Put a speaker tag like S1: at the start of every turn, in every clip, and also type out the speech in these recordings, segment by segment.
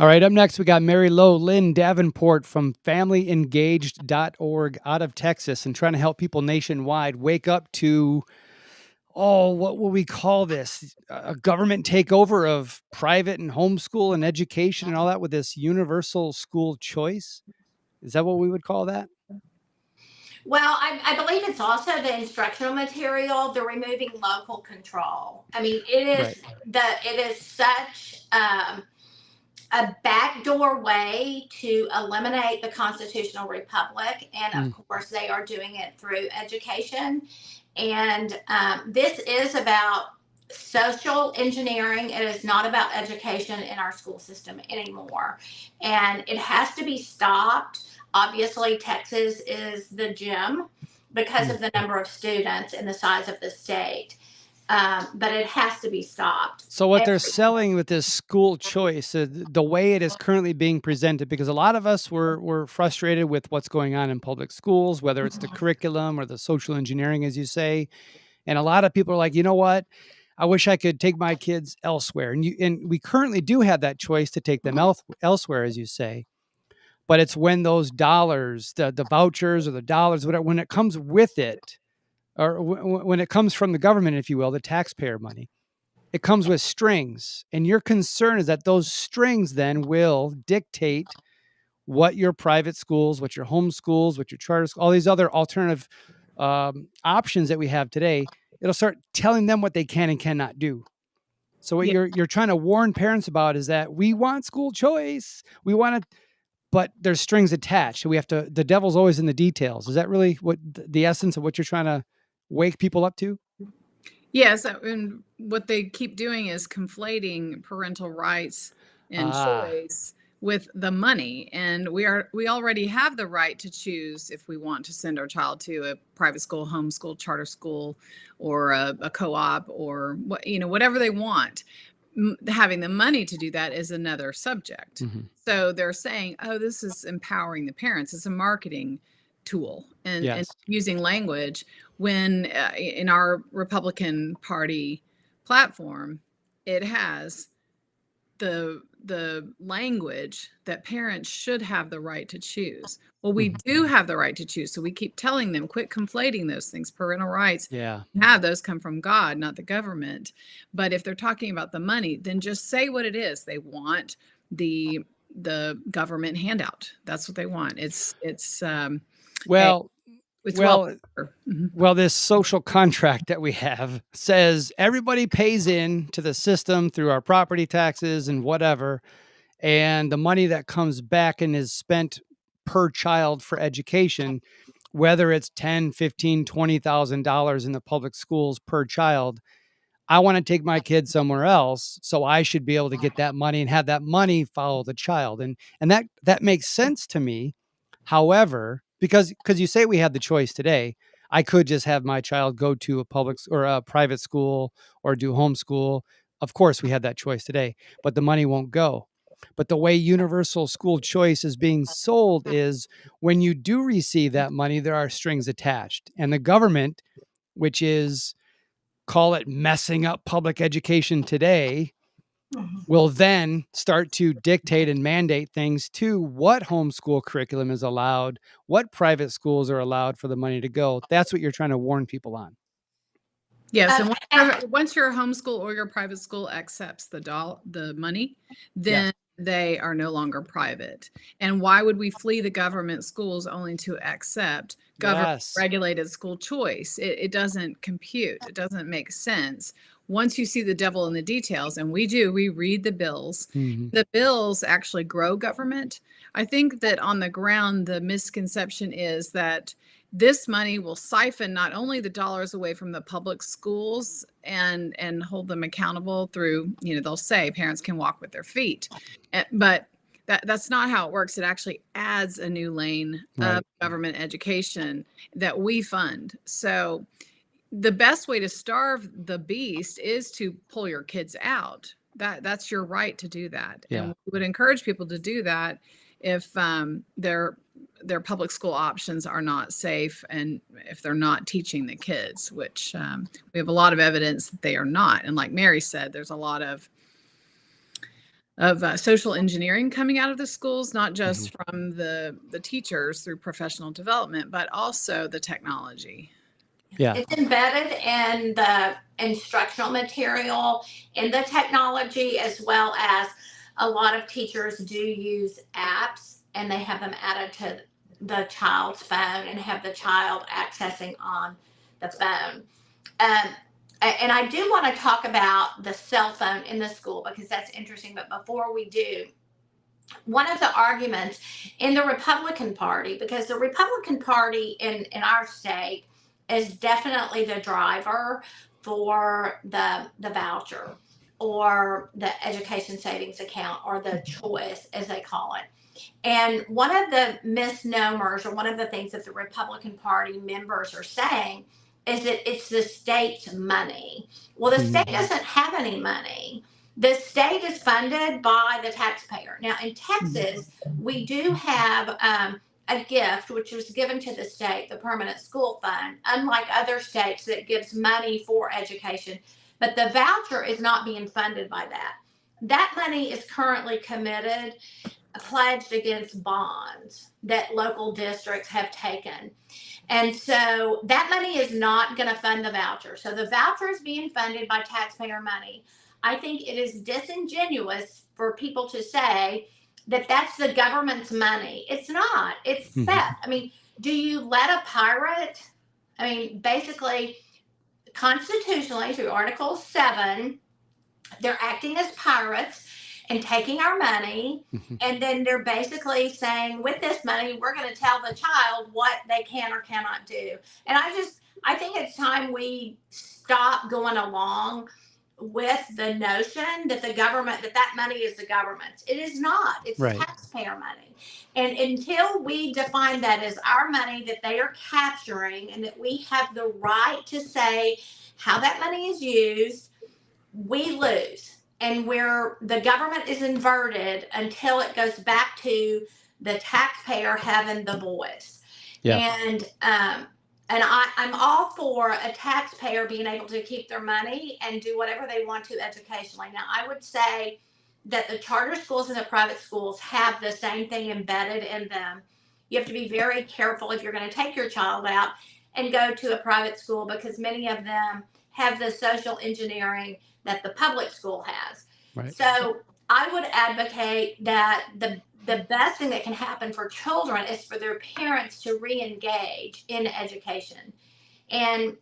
S1: All right, up next, we got Mary Lowe, Lynn Davenport from familyengaged.org out of Texas and trying to help people nationwide wake up to, what will we call this? A government takeover of private and homeschool and education and all that with this universal school choice. Is that what we would call that?
S2: Well, I believe it's also the instructional material. They're removing local control. I mean,
S1: Right.
S2: it is such a backdoor way to eliminate the constitutional republic, and of
S1: Mm,
S2: course, they are doing it through education. And this is about social engineering. It is not about education in our school system anymore. And it has to be stopped. Obviously, Texas is the gem because
S1: mm.
S2: of the number of students and the size of the state. But it has to be stopped.
S1: So what they're selling with this school choice, the way it is currently being presented, because a lot of us were frustrated with what's going on in public schools, whether it's the curriculum or the social engineering, as you say. And a lot of people are like, you know what? I wish I could take my kids elsewhere. And we currently do have that choice to take them elsewhere, as you say. But it's when those dollars, the vouchers or the dollars, whatever, when it comes with it, or when it comes from the government, if you will, the taxpayer money, it comes with strings. And your concern is that those strings then will dictate what your private schools, what your home schools, what your charter schools, all these other alternative options that we have today, it'll start telling them what they can and cannot do. So what
S3: Yeah.
S1: you're trying to warn parents about is that we want school choice. We want to, but there's strings attached. So we have to, the devil's always in the details. Is that really what the essence of what you're trying to wake people up to?
S3: Yes, and what they keep doing is conflating parental rights and
S1: Ah,
S3: choice with the money. And we already have the right to choose if we want to send our child to a private school, homeschool, charter school, or a co-op, or whatever they want. Having the money to do that is another subject.
S1: mhm.
S3: So they're saying, oh, this is empowering the parents. It's a marketing tool, and
S1: Yes.
S3: using language when in our Republican Party platform, it has the language that parents should have the right to choose. Well, we
S1: Mhm.
S3: do have the right to choose, so we keep telling them, quit conflating those things. Parental rights,
S1: Yeah.
S3: those come from God, not the government. But if they're talking about the money, then just say what it is. They want the government handout. That's what they want. A
S1: Well,
S3: it's well
S1: well,
S3: Mhm.
S1: well, this social contract that we have says everybody pays in to the system through our property taxes and whatever, and the money that comes back and is spent per child for education, whether it's 10, 15, $20,000 in the public schools per child. I want to take my kid somewhere else, so I should be able to get that money and have that money follow the child. And that makes sense to me. However, because you say we have the choice today, I could just have my child go to a or a private school or do homeschool. Of course, we have that choice today, but the money won't go. But the way universal school choice is being sold is when you do receive that money, there are strings attached. And the government, which is, call it messing up public education today, will then start to dictate and mandate things to what homeschool curriculum is allowed, what private schools are allowed for the money to go. That's what you're trying to warn people on.
S3: Yes,
S2: Uh,
S3: and
S2: and
S3: once your homeschool or your private school accepts the money,
S1: Yes.
S3: then they are no longer private. And why would we flee the government schools only to accept government
S1: Yes.
S3: regulated school choice? It doesn't compute. It doesn't make sense. Once you see the devil in the details, and we read the bills.
S1: Mhm.
S3: The bills actually grow government. I think that on the ground, the misconception is that this money will siphon not only the dollars away from the public schools and hold them accountable through, they'll say parents can walk with their feet, but that's not how it works. It actually adds a new lane of
S1: Right.
S3: government education that we fund. So the best way to starve the beast is to pull your kids out. That's your right to do that,
S1: Yeah.
S3: and we would encourage people to do that if their public school options are not safe, and if they're not teaching the kids, which we have a lot of evidence that they are not. And like Mary said, there's a lot of social engineering coming out of the schools, not just from the teachers through professional development, but also the technology.
S1: Yeah.
S2: It's embedded in the instructional material, in the technology, as well as a lot of teachers do use apps and they have them added to the child's phone and have the child accessing on the phone. Um, and I do want to talk about the cell phone in the school because that's interesting. But before we do, one of the arguments in the Republican Party, because the Republican Party in our state is definitely the driver for the voucher or the education savings account or the choice, as they call it. And one of the misnomers, or one of the things that the Republican Party members are saying, is that it's the state's money. Well, the state doesn't have any money. The state is funded by the taxpayer. Now, in Texas, we do have a gift which was given to the state, the Permanent School Fund, unlike other states that gives money for education. But the voucher is not being funded by that. That money is currently committed, pledged against bonds that local districts have taken. And so that money is not going to fund the voucher. So the voucher is being funded by taxpayer money. I think it is disingenuous for people to say that that's the government's money. It's not. It's theft. I mean, do you let a pirate? I mean, basically, constitutionally, through Article 7, they're acting as pirates and taking our money. And then they're basically saying, with this money, we're going to tell the child what they can or cannot do. And I think it's time we stop going along with the notion that the government, that money is the government's. It is not. It's taxpayer money. And until we define that as our money that they are capturing and that we have the right to say how that money is used, we lose. And where the government is inverted until it goes back to the taxpayer having the voice. And I'm all for a taxpayer being able to keep their money and do whatever they want to educationally. Now, I would say that the charter schools and the private schools have the same thing embedded in them. You have to be very careful if you're going to take your child out and go to a private school, because many of them have the social engineering that the public school has. So I would advocate that the best thing that can happen for children is for their parents to re-engage in education. And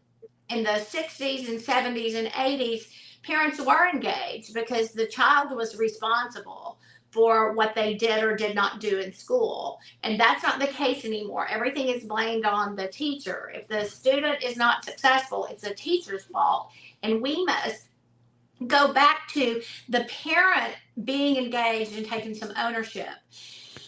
S2: in the 60s and 70s and 80s, parents were engaged because the child was responsible for what they did or did not do in school. And that's not the case anymore. Everything is blamed on the teacher. If the student is not successful, it's the teacher's fault. And we must go back to the parent being engaged and taking some ownership.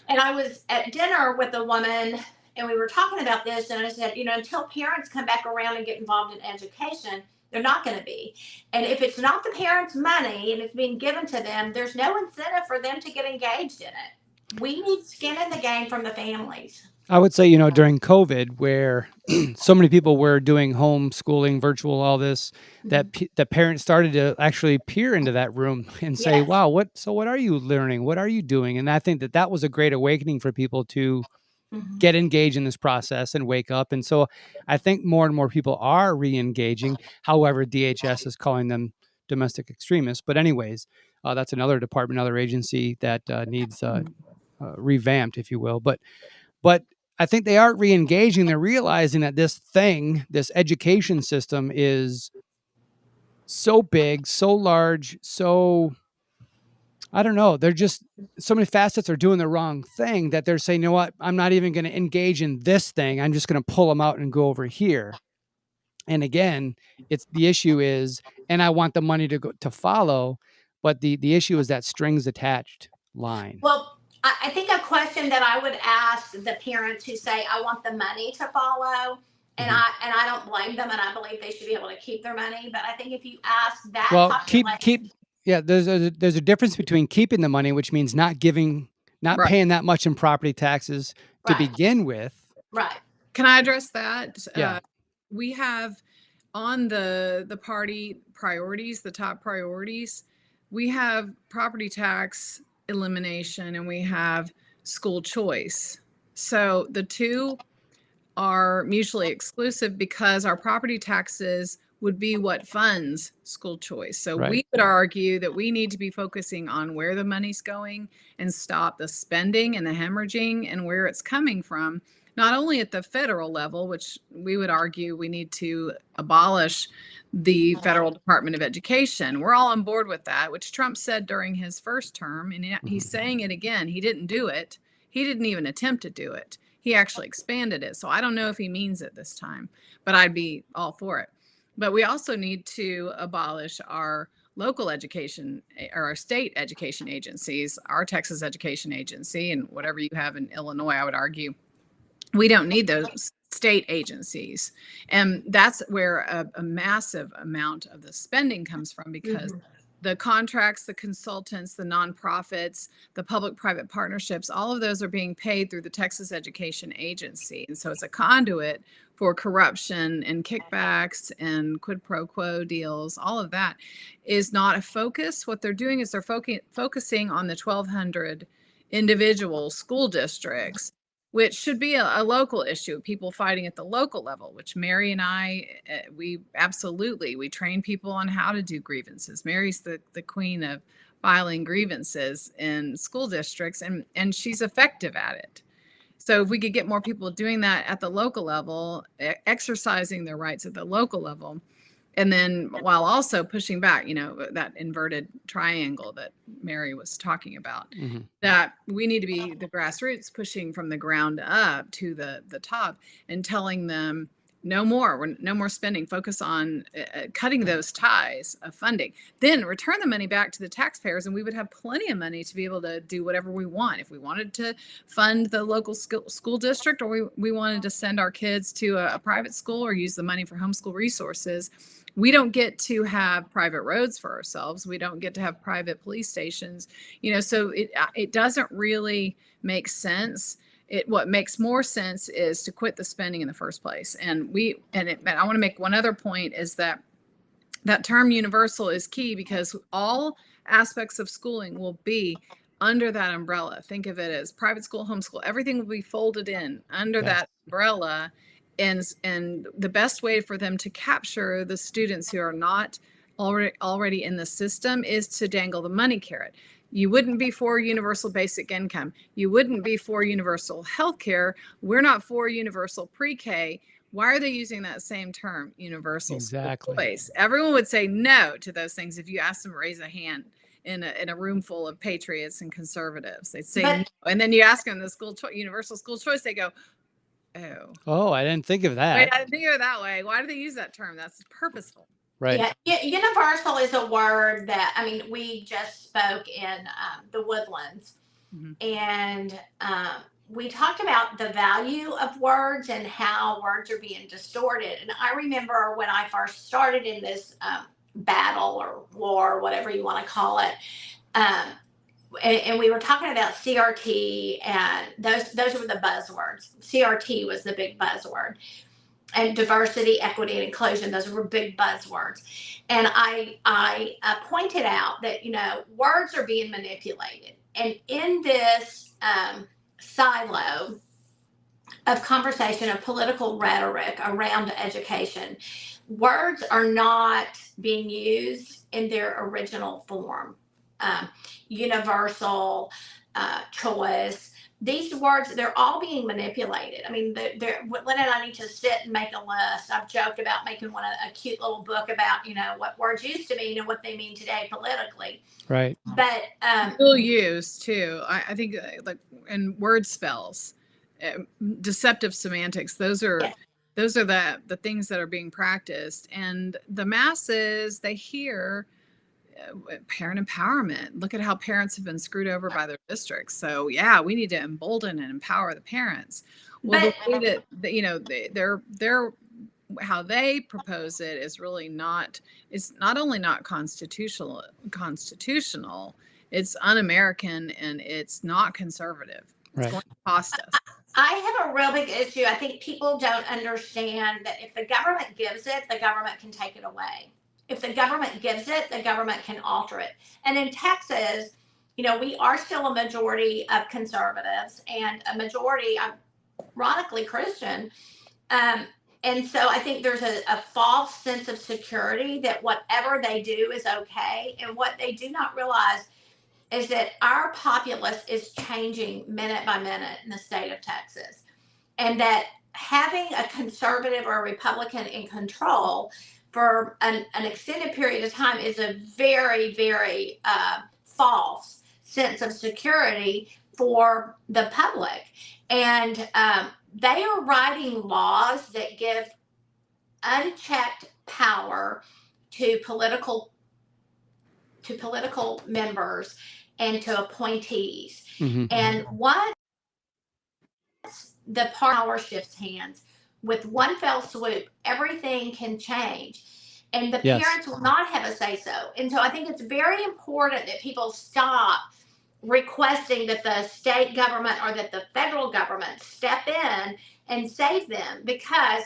S2: And I was at dinner with a woman and we were talking about this, and I said, until parents come back around and get involved in education, they're not going to be. And if it's not the parents' money and it's being given to them, there's no incentive for them to get engaged in it. We need skin in the game from the families.
S1: I would say, during COVID, where so many people were doing homeschooling, virtual, all this, that the parents started to actually peer into that room and say, wow, what are you learning? What are you doing? And I think that was a great awakening for people to get engaged in this process and wake up. And so I think more and more people are re-engaging. However, DHS is calling them domestic extremists. But anyways, that's another department, another agency that needs revamped, if you will. But I think they aren't re-engaging. They're realizing that this education system is so big, so large, so, I don't know. They're just, so many facets are doing the wrong thing that they're saying, you know what, I'm not even going to engage in this thing. I'm just going to pull them out and go over here. And again, it's the issue is, and I want the money to follow, but the issue is that strings attached line.
S2: Well, I think a question that I would ask the parents who say, I want the money to follow, and I don't blame them, and I believe they should be able to keep their money. But I think if you ask that population,
S1: there's a difference between keeping the money, which means not paying that much in property taxes to begin with.
S2: Right.
S3: Can I address that?
S1: Yeah.
S3: We have on the party priorities, the top priorities, we have property tax elimination and we have school choice. So the two are mutually exclusive because our property taxes would be what funds school choice. So we would argue that we need to be focusing on where the money's going and stop the spending and the hemorrhaging and where it's coming from, not only at the federal level, which we would argue we need to abolish the federal Department of Education. We're all on board with that, which Trump said during his first term, and he's saying it again. He didn't do it. He didn't even attempt to do it. He actually expanded it. So I don't know if he means it this time, but I'd be all for it. But we also need to abolish our local education or our state education agencies, our Texas Education Agency, and whatever you have in Illinois, I would argue. We don't need those state agencies. And that's where a massive amount of the spending comes from, because the contracts, the consultants, the nonprofits, the public-private partnerships, all of those are being paid through the Texas Education Agency. And so it's a conduit for corruption and kickbacks and quid pro quo deals. All of that is not a focus. What they're doing is they're focusing on the 1,200 individual school districts, which should be a local issue, people fighting at the local level, which Mary and I, we train people on how to do grievances. Mary's the queen of filing grievances in school districts, and she's effective at it. So if we could get more people doing that at the local level, exercising their rights at the local level, and then while also pushing back, that inverted triangle that Mary was talking about, that we need to be the grassroots pushing from the ground up to the top and telling them no more spending, focus on cutting those ties of funding, then return the money back to the taxpayers. And we would have plenty of money to be able to do whatever we want. If we wanted to fund the local school district, or we wanted to send our kids to a private school or use the money for homeschool resources, we don't get to have private roads for ourselves. We don't get to have private police stations, so it doesn't really make sense. What makes more sense is to quit the spending in the first place. And I want to make one other point, is that term universal is key, because all aspects of schooling will be under that umbrella. Think of it as private school, homeschool, everything will be folded in under that umbrella. And the best way for them to capture the students who are not already in the system is to dangle the money carrot. You wouldn't be for universal basic income. You wouldn't be for universal health care. We're not for universal pre-K. Why are they using that same term, universal school choice? Everyone would say no to those things if you ask them to raise a hand in a room full of patriots and conservatives. They'd say no. And then you ask them the universal school choice, they go, oh,
S1: I didn't think of that.
S3: Wait, I didn't think of it that way. Why do they use that term? That's purposeful.
S1: Right.
S2: Yeah, universal is a word that, we just spoke in the Woodlands, and we talked about the value of words and how words are being distorted. And I remember when I first started in this battle or war, whatever you want to call it, and we were talking about CRT, and those were the buzzwords. CRT was the big buzzword. And diversity, equity, and inclusion, those were big buzzwords. And I pointed out that, words are being manipulated. And in this silo of conversation, of political rhetoric around education, words are not being used in their original form. Universal, choice. These words, they're all being manipulated. Lynn and I need to sit and make a list. I've joked about making a cute little book about, what words used to mean and what they mean today politically.
S1: Right.
S2: But
S3: still used too. I think and word spells, deceptive semantics. Those are the things that are being practiced, and the masses, they hear parent empowerment. Look at how parents have been screwed over by their districts. So we need to embolden and empower the parents. Well, the way that they're how they propose it is really not. It's not only not constitutional. It's un-American, and it's not conservative. It's going to cost us.
S2: I have a real big issue. I think people don't understand that if the government gives it, the government can take it away. if the government gives it, the government can alter it. And in Texas, we are still a majority of conservatives and a majority, ironically, Christian. Um, and so I think there's a false sense of security that whatever they do is okay. And what they do not realize is that our populace is changing minute by minute in the state of Texas. And that having a conservative or a Republican in control for an extended period of time is a very, very false sense of security for the public. And they are writing laws that give unchecked power to political members and to appointees.
S1: Mhm.
S2: And once the power shifts hands, with one fell swoop, everything can change. And the
S1: Yes.
S2: parents will not have a say so. And so I think it's very important that people stop requesting that the state government or that the federal government step in and save them, because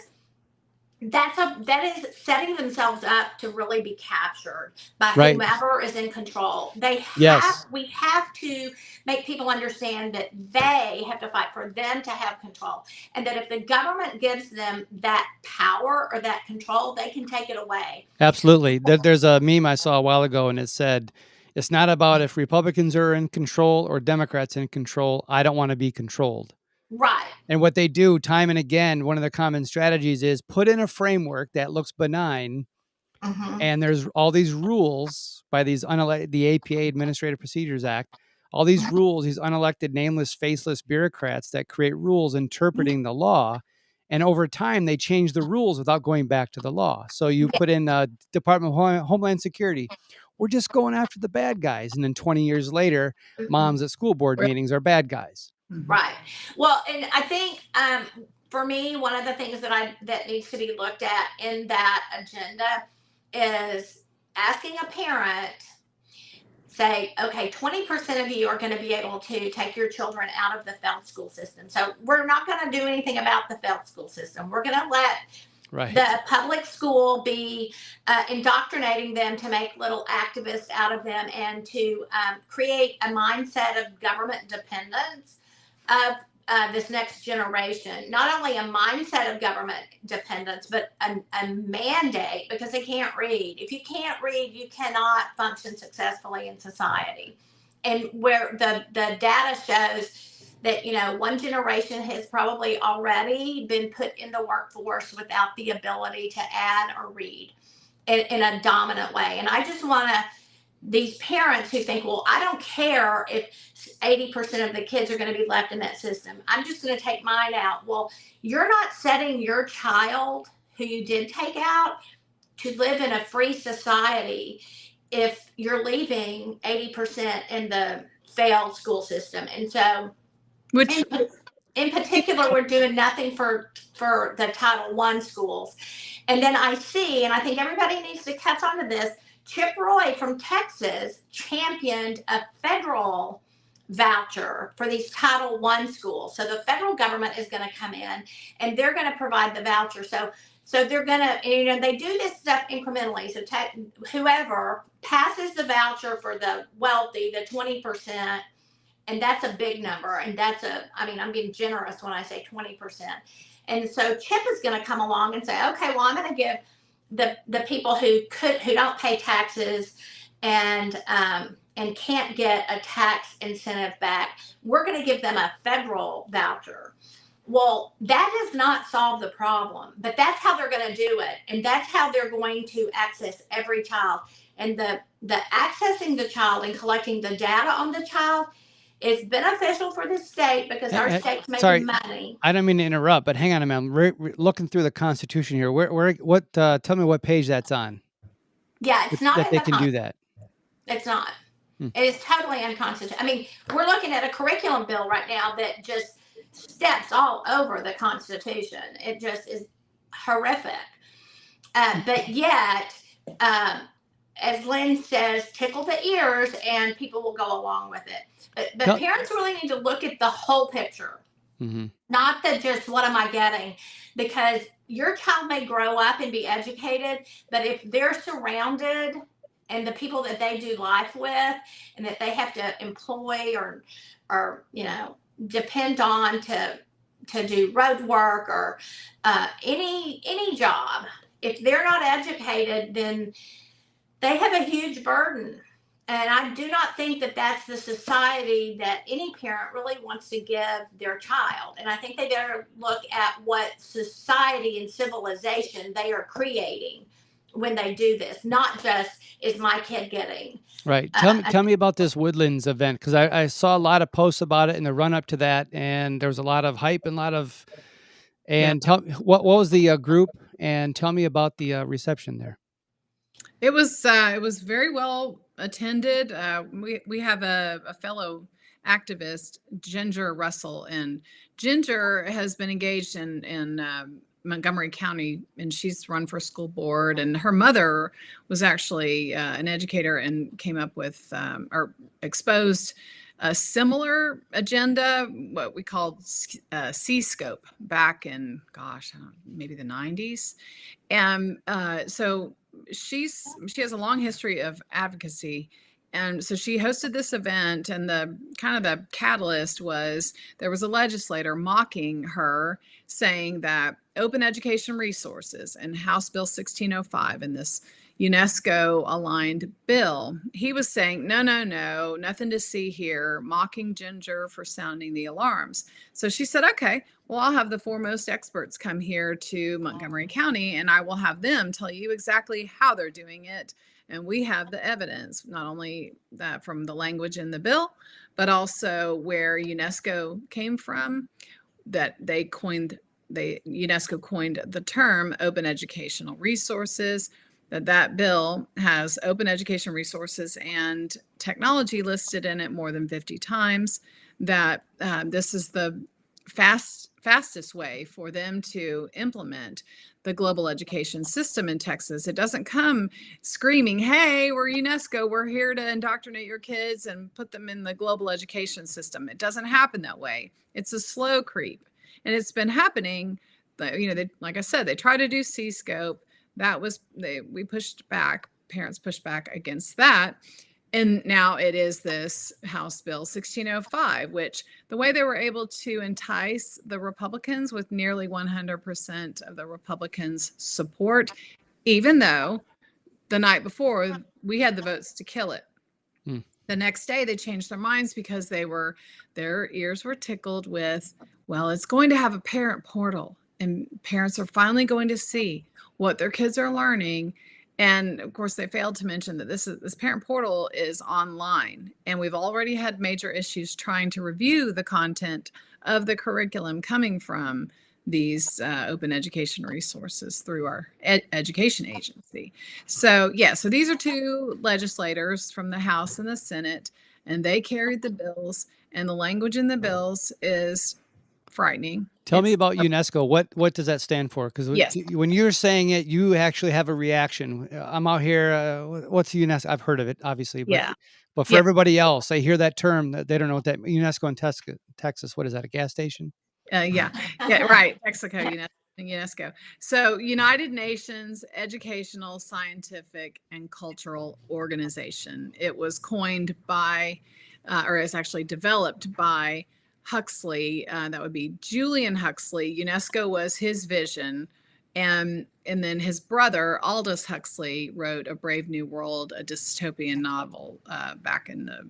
S2: that is setting themselves up to really be captured by
S1: Right.
S2: whomever is in control.
S1: Yes.
S2: We have to make people understand that they have to fight for them to have control, and that if the government gives them that power or that control, they can take it away.
S1: Absolutely. There's a meme I saw a while ago, and it said, "It's not about if Republicans are in control or Democrats in control. I don't want to be controlled."
S2: Right.
S1: And what they do time and again, one of the common strategies is put in a framework that looks benign,
S2: Mm-hmm.
S1: and there's all these rules by these unelected, the APA Administrative Procedures Act, all these rules, these unelected, nameless, faceless bureaucrats that create rules interpreting the law. And over time, they change the rules without going back to the law. So you put in Department of Homeland Security. We're just going after the bad guys. And then 20 years later, moms at school board meetings are bad guys.
S2: Right. Well, and I think for me, one of the things that needs to be looked at in that agenda is asking a parent, say, okay, 20% of you are going to be able to take your children out of the failed school system. So we're not going to do anything about the failed school system. We're going to let the public school be indoctrinating them to make little activists out of them, and to create a mindset of government dependence of this next generation. Not only a mindset of government dependence, but a mandate, because they can't read. If you can't read, you cannot function successfully in society. And where the data shows that one generation has probably already been put in the workforce without the ability to add or read in a dominant way. And I just want to, these parents who think, well, I don't care if 80% of the kids are going to be left in that system, I'm just going to take mine out. Well, you're not setting your child, who you did take out, to live in a free society if you're leaving 80% in the failed school system. And so,
S3: Which,
S2: in particular, we're doing nothing for the Title I schools. And then I see, and I think everybody needs to catch on to this, Chip Roy from Texas championed a federal voucher for these Title I schools. So the federal government is going to come in and they're going to provide the voucher. So they're going to, they do this stuff incrementally. So whoever passes the voucher for the wealthy, the 20%, and that's a big number. And I'm being generous when I say 20%. And so Chip is going to come along and say, okay, well, I'm going to give the people who don't pay taxes and can't get a tax incentive back, we're going to give them a federal voucher. Well, that does not solve the problem, but that's how they're going to do it. And that's how they're going to access every child. And the accessing the child and collecting the data on the child is beneficial for the state, because our state's making money.
S1: I don't mean to interrupt, but hang on a minute. We're looking through the Constitution here. Tell me what page that's on.
S2: Yeah, it's not
S1: that they can do that.
S2: It's not. It is totally unconstitutional. I mean, we're looking at a curriculum bill right now that just steps all over the Constitution. It just is horrific. But yet, as Lynn says, tickle the ears and people will go along with it. But parents really need to look at the whole picture, not the just what am I getting, because your child may grow up and be educated, but if they're surrounded and the people that they do life with and that they have to employ or depend on to do road work or any job, if they're not educated, then they have a huge burden. And I do not think that that's the society that any parent really wants to give their child. And I think they better look at what society and civilization they are creating when they do this, not just is my kid getting.
S1: Right. Tell me about this Woodlands event, because I saw a lot of posts about it in the run up to that, and there was a lot of hype and a lot of.
S3: Yeah.
S1: And tell what was the group, and tell me about the reception there.
S3: It was very well attended. We have a fellow activist, Ginger Russell, and Ginger has been engaged in Montgomery County, and she's run for school board. And her mother was actually an educator and came up with or exposed a similar agenda, what we called C-scope back in, gosh, maybe the 90s. And so she has a long history of advocacy. And so she hosted this event, and the catalyst was there was a legislator mocking her, saying that open education resources and House Bill 1605 and this UNESCO aligned bill, he was saying, no, nothing to see here, mocking Ginger for sounding the alarms. So she said, okay, well, I'll have the foremost experts come here to Montgomery County, and I will have them tell you exactly how they're doing it. And we have the evidence, not only that from the language in the bill, but also where UNESCO came from, that UNESCO coined the term open educational resources, that bill has open education resources and technology listed in it more than 50 times, that this is the fastest way for them to implement the global education system in Texas. It doesn't come screaming, hey, we're UNESCO, we're here to indoctrinate your kids and put them in the global education system. It doesn't happen that way. It's a slow creep. And it's been happening. They, like I said, they try to do C-scope. We pushed back, parents pushed back against that. And now it is this House Bill 1605, which the way they were able to entice the Republicans with nearly 100% of the Republicans' support, even though the night before we had the votes to kill it. The next day they changed their minds because their ears were tickled with, well, it's going to have a parent portal and parents are finally going to see what their kids are learning. And of course, they failed to mention that this parent portal is online, and we've already had major issues trying to review the content of the curriculum coming from these open education resources through our education agency. So so these are two legislators from the House and the Senate, and they carried the bills, and the language in the bills is frightening.
S1: Tell me about UNESCO. What does that stand for? Because when you're saying it, you actually have a reaction. I'm out here. What's UNESCO? I've heard of it, obviously. But for everybody else, they hear that term. They don't know what that UNESCO in Texas. What is that? A gas station?
S3: Yeah, right. Texaco, UNESCO. So United Nations Educational, Scientific, and Cultural Organization. It was coined by, or it's actually developed by Huxley. That would be Julian Huxley. UNESCO was his vision. And then his brother, Aldous Huxley, wrote A Brave New World, a dystopian novel back in the,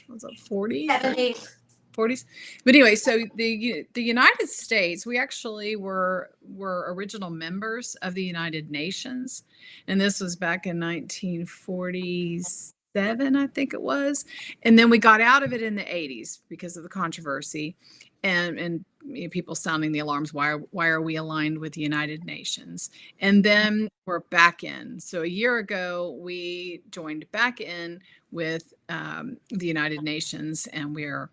S3: was it 40s? 40s. But anyway, so the United States, we actually were original members of the United Nations. And this was back in 1947, I think it was. And then we got out of it in the 80s because of the controversy and people sounding the alarms. Why are we aligned with the United Nations? And then we're back in. So a year ago, we joined back in with the United Nations, and we're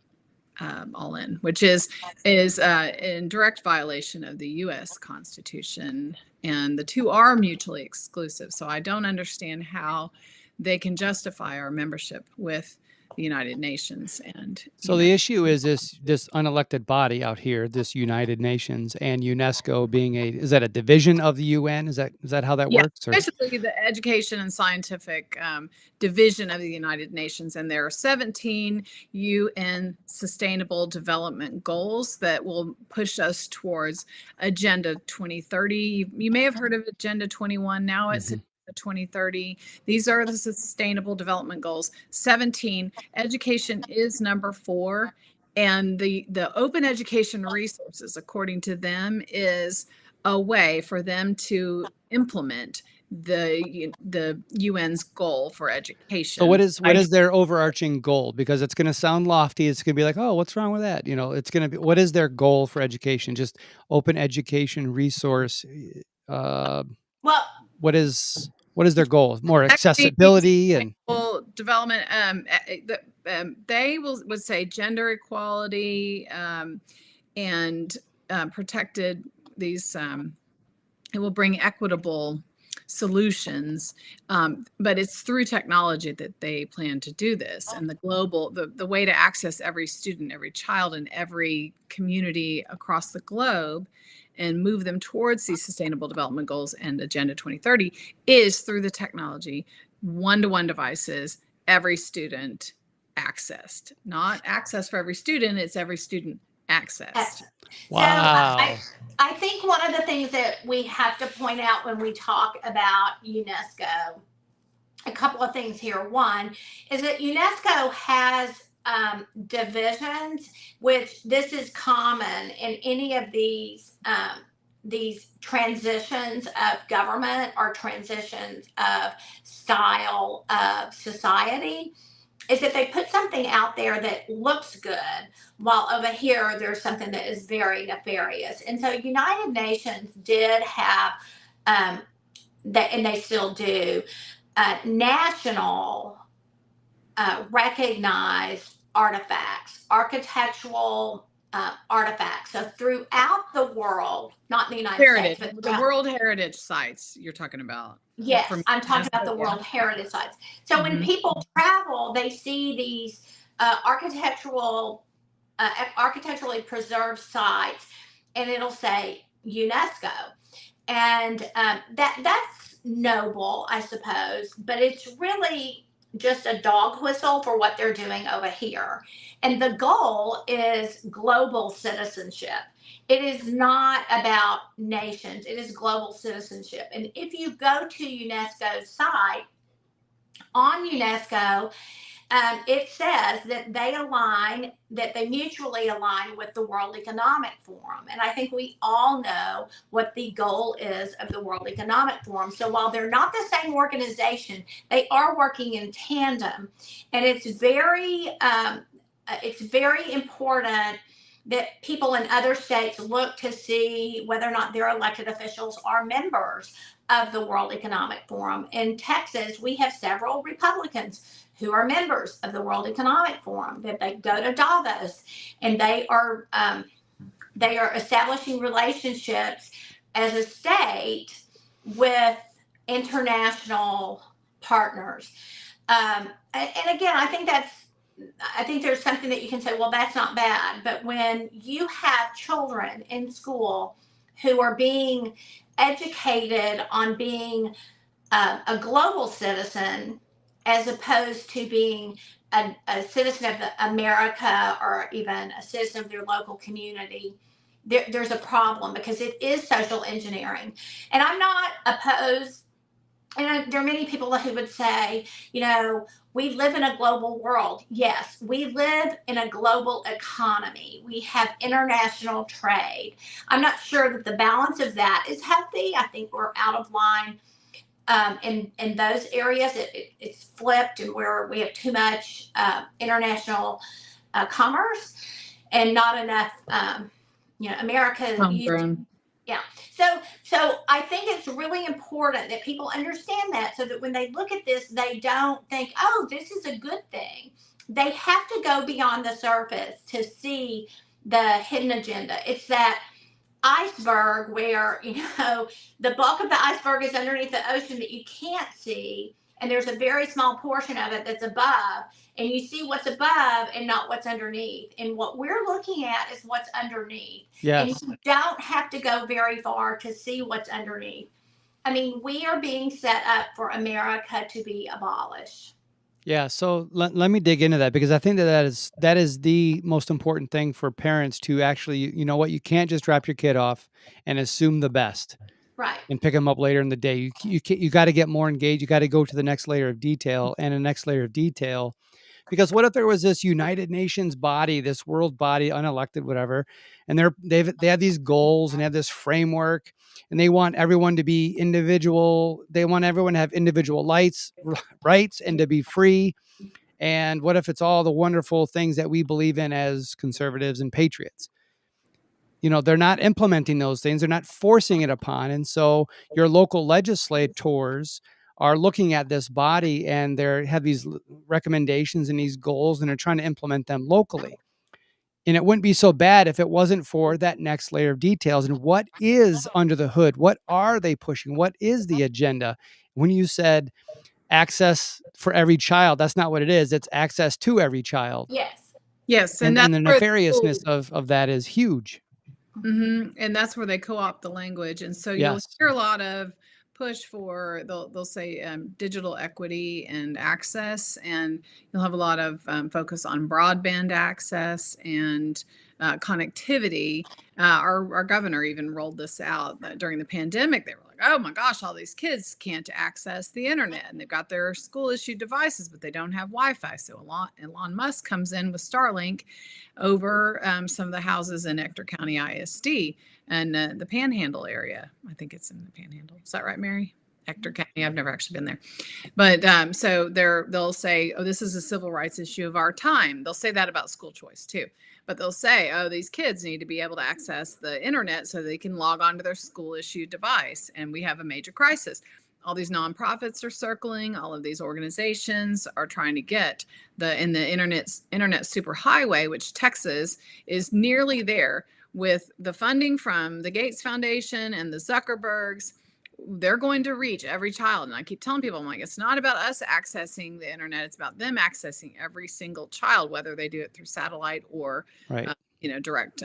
S3: all in, which is in direct violation of the U.S. Constitution, and the two are mutually exclusive. So I don't understand how they can justify our membership with the United Nations. And
S1: So the issue is this unelected body out here, this United Nations, and UNESCO being is that a division of the UN? Is that how that
S3: yeah,
S1: works? Or?
S3: basically the education and scientific division of the United Nations, and there are 17 UN Sustainable Development Goals that will push us towards Agenda 2030. You may have heard of Agenda 21. Now it's 2030. These are the Sustainable Development Goals. 17. Education is number 4. And the open education resources, according to them, is a way for them to implement the UN's goal for education.
S1: So what is their overarching goal? Because it's going to sound lofty. It's going to be like, oh, what's wrong with that? It's going to be, what is their goal for education? Just open education resource.
S2: Well,
S1: what is their goal? More accessibility and
S3: development. They would say gender equality and protected these. It will bring equitable solutions, but it's through technology that they plan to do this. And the way to access every student, every child, and every community across the globe and move them towards these sustainable development goals and Agenda 2030 is through the technology, one-to-one devices, every student accessed. Not access for every student, it's every student accessed.
S1: Wow.
S2: So I think one of the things that we have to point out when we talk about UNESCO, a couple of things here. One is that UNESCO has divisions, which this is common in any of these transitions of government or transitions of style of society, is that they put something out there that looks good, while over here there's something that is very nefarious. And so United Nations did have that, and they still do, national recognized artifacts, architectural artifacts. So throughout the world, not in the United States, but
S3: the World Heritage sites you're talking about.
S2: Yes, I'm talking about the World Heritage sites. So when people travel, they see these architecturally preserved sites, and it'll say UNESCO, and that's noble, I suppose, but it's really just a dog whistle for what they're doing over here. And the goal is global citizenship. It is not about nations, it is global citizenship. And if you go to UNESCO's site, on UNESCO, it says that they mutually align with the World Economic Forum. And I think we all know what the goal is of the World Economic Forum. So while they're not the same organization, they are working in tandem. And it's very important that people in other states look to see whether or not their elected officials are members of the World Economic Forum. In Texas, we have several Republicans who are members of the World Economic Forum, that they go to Davos, and they are establishing relationships as a state with international partners. And again, I think there's something that you can say, well, that's not bad. But when you have children in school who are being educated on being a global citizen, as opposed to being a citizen of America, or even a citizen of their local community, there's a problem, because it is social engineering. And I'm not opposed. And there are many people who would say, we live in a global world. Yes, we live in a global economy. We have international trade. I'm not sure that the balance of that is healthy. I think we're out of line in those areas. It's flipped, and where we have too much international commerce and not enough, America. Yeah. So I think it's really important that people understand that, so that when they look at this, they don't think, oh, this is a good thing. They have to go beyond the surface to see the hidden agenda. It's that iceberg where, the bulk of the iceberg is underneath the ocean that you can't see. and there's a very small portion of it that's above, and you see what's above and not what's underneath. And what we're looking at is what's underneath. And
S1: Yes.
S2: you don't have to go very far to see what's underneath. I mean, we are being set up for America to be abolished.
S1: Yeah, so let me dig into that, because I think that is the most important thing for parents to actually, you know what, you can't just drop your kid off and assume the best
S2: Right.
S1: and pick them up later in the day. You got to get more engaged. You got to go to the next layer of detail and a next layer of detail. Because what if there was this United Nations body, this world body, unelected, whatever, and they have these goals and have this framework, and they want everyone to be individual. They want everyone to have individual rights, and to be free. And what if it's all the wonderful things that we believe in as conservatives and patriots? You know, they're not implementing those things. They're not forcing it upon. And so your local legislators are looking at this body, and they have these recommendations and these goals, and they're trying to implement them locally. And it wouldn't be so bad if it wasn't for that next layer of details. And what is under the hood? What are they pushing? What is the agenda? When you said access for every child, that's not what it is. It's access to every child.
S2: Yes.
S3: Yes, and
S1: And
S3: that's
S1: the
S3: where
S1: nefariousness of that is huge.
S3: and that's where they co-opt the language, and so you'll
S1: Yes.
S3: hear a lot of push for they'll say digital equity and access, and you'll have a lot of focus on broadband access and connectivity. Our governor even rolled this out during the pandemic. They were like, "Oh my gosh, all these kids can't access the internet, and they've got their school-issued devices, but they don't have Wi-Fi." So Elon Musk comes in with Starlink over some of the houses in Ector County ISD and the Panhandle area. I think it's in the Panhandle. Is that right, Mary? Ector County. I've never actually been there, but so they'll say, "Oh, this is a civil rights issue of our time." They'll say that about school choice too, but they'll say, "Oh, these kids need to be able to access the internet so they can log on to their school-issued device, and we have a major crisis." All these nonprofits are circling. All of these organizations are trying to get the internet superhighway, which Texas is nearly there with the funding from the Gates Foundation and the Zuckerbergs. They're going to reach every child. And I keep telling people, I'm like, it's not about us accessing the internet. It's about them accessing every single child, whether they do it through satellite or,
S1: Right.
S3: direct.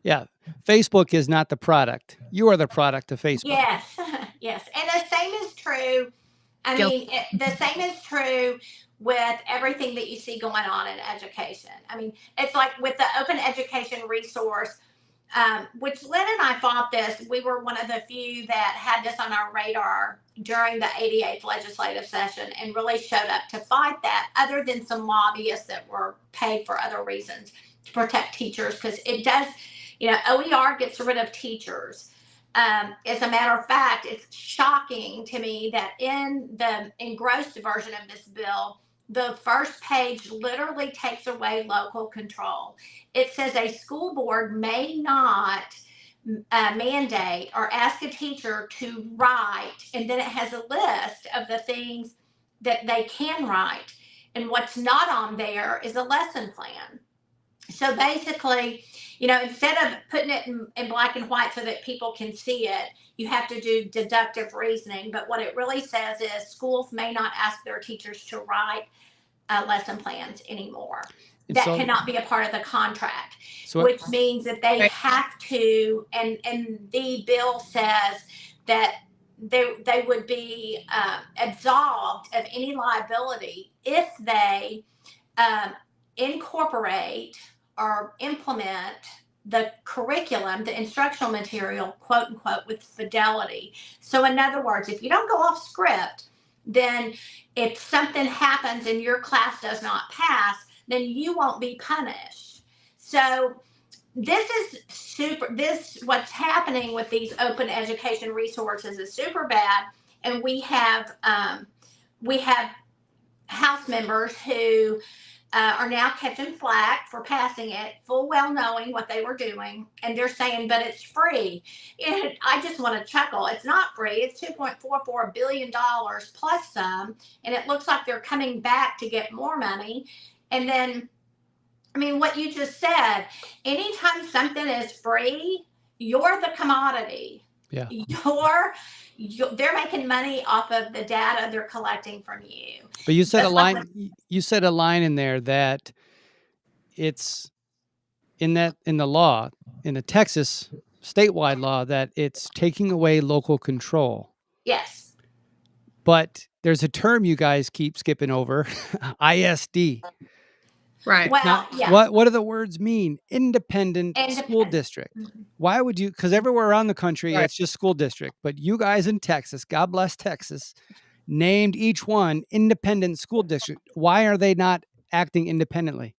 S1: Yeah. Facebook is not the product. You are the product of Facebook.
S2: Yes. Yes. And the same is true. I mean, the same is true with everything that you see going on in education. I mean, it's like with the open education resource, which Lynn and I fought this. We were one of the few that had this on our radar during the 88th legislative session and really showed up to fight that, other than some lobbyists that were paid for other reasons to protect teachers, because it does, OER gets rid of teachers. As a matter of fact, it's shocking to me that in the engrossed version of this bill, the first page literally takes away local control. It says a school board may not mandate or ask a teacher to write, and then it has a list of the things that they can write. And what's not on there is a lesson plan. So basically, instead of putting it in black and white so that people can see it, you have to do deductive reasoning. But what it really says is schools may not ask their teachers to write lesson plans anymore. That cannot be a part of the contract, which means that they have to, and the bill says that they would be absolved of any liability if they incorporate or implement the curriculum, the instructional material, quote unquote, with fidelity. So in other words, if you don't go off script, then if something happens and your class does not pass, then you won't be punished. So what's happening with these open education resources is super bad. And we have House members who are now catching flack for passing it, full well knowing what they were doing. And they're saying, but it's free. And I just want to chuckle. It's not free. It's $2.44 billion plus some. And it looks like they're coming back to get more money. And then, I mean, what you just said, anytime something is free, you're the commodity.
S1: Yeah.
S2: they're making money off of the data they're collecting from you.
S1: But you said
S2: Just
S1: you said a line in there that it's in the law, in the Texas statewide law, that it's taking away local control.
S2: yes.
S1: But there's a term you guys keep skipping over, ISD.
S3: Right.
S2: Well,
S1: Now,
S2: yeah.
S1: what do the words mean? Independent school district.
S2: Mhm.
S1: Why would you? Because everywhere around the country,
S3: Right.
S1: it's just school district. But you guys in Texas, God bless Texas, named each one independent school district. Why are they not acting independently?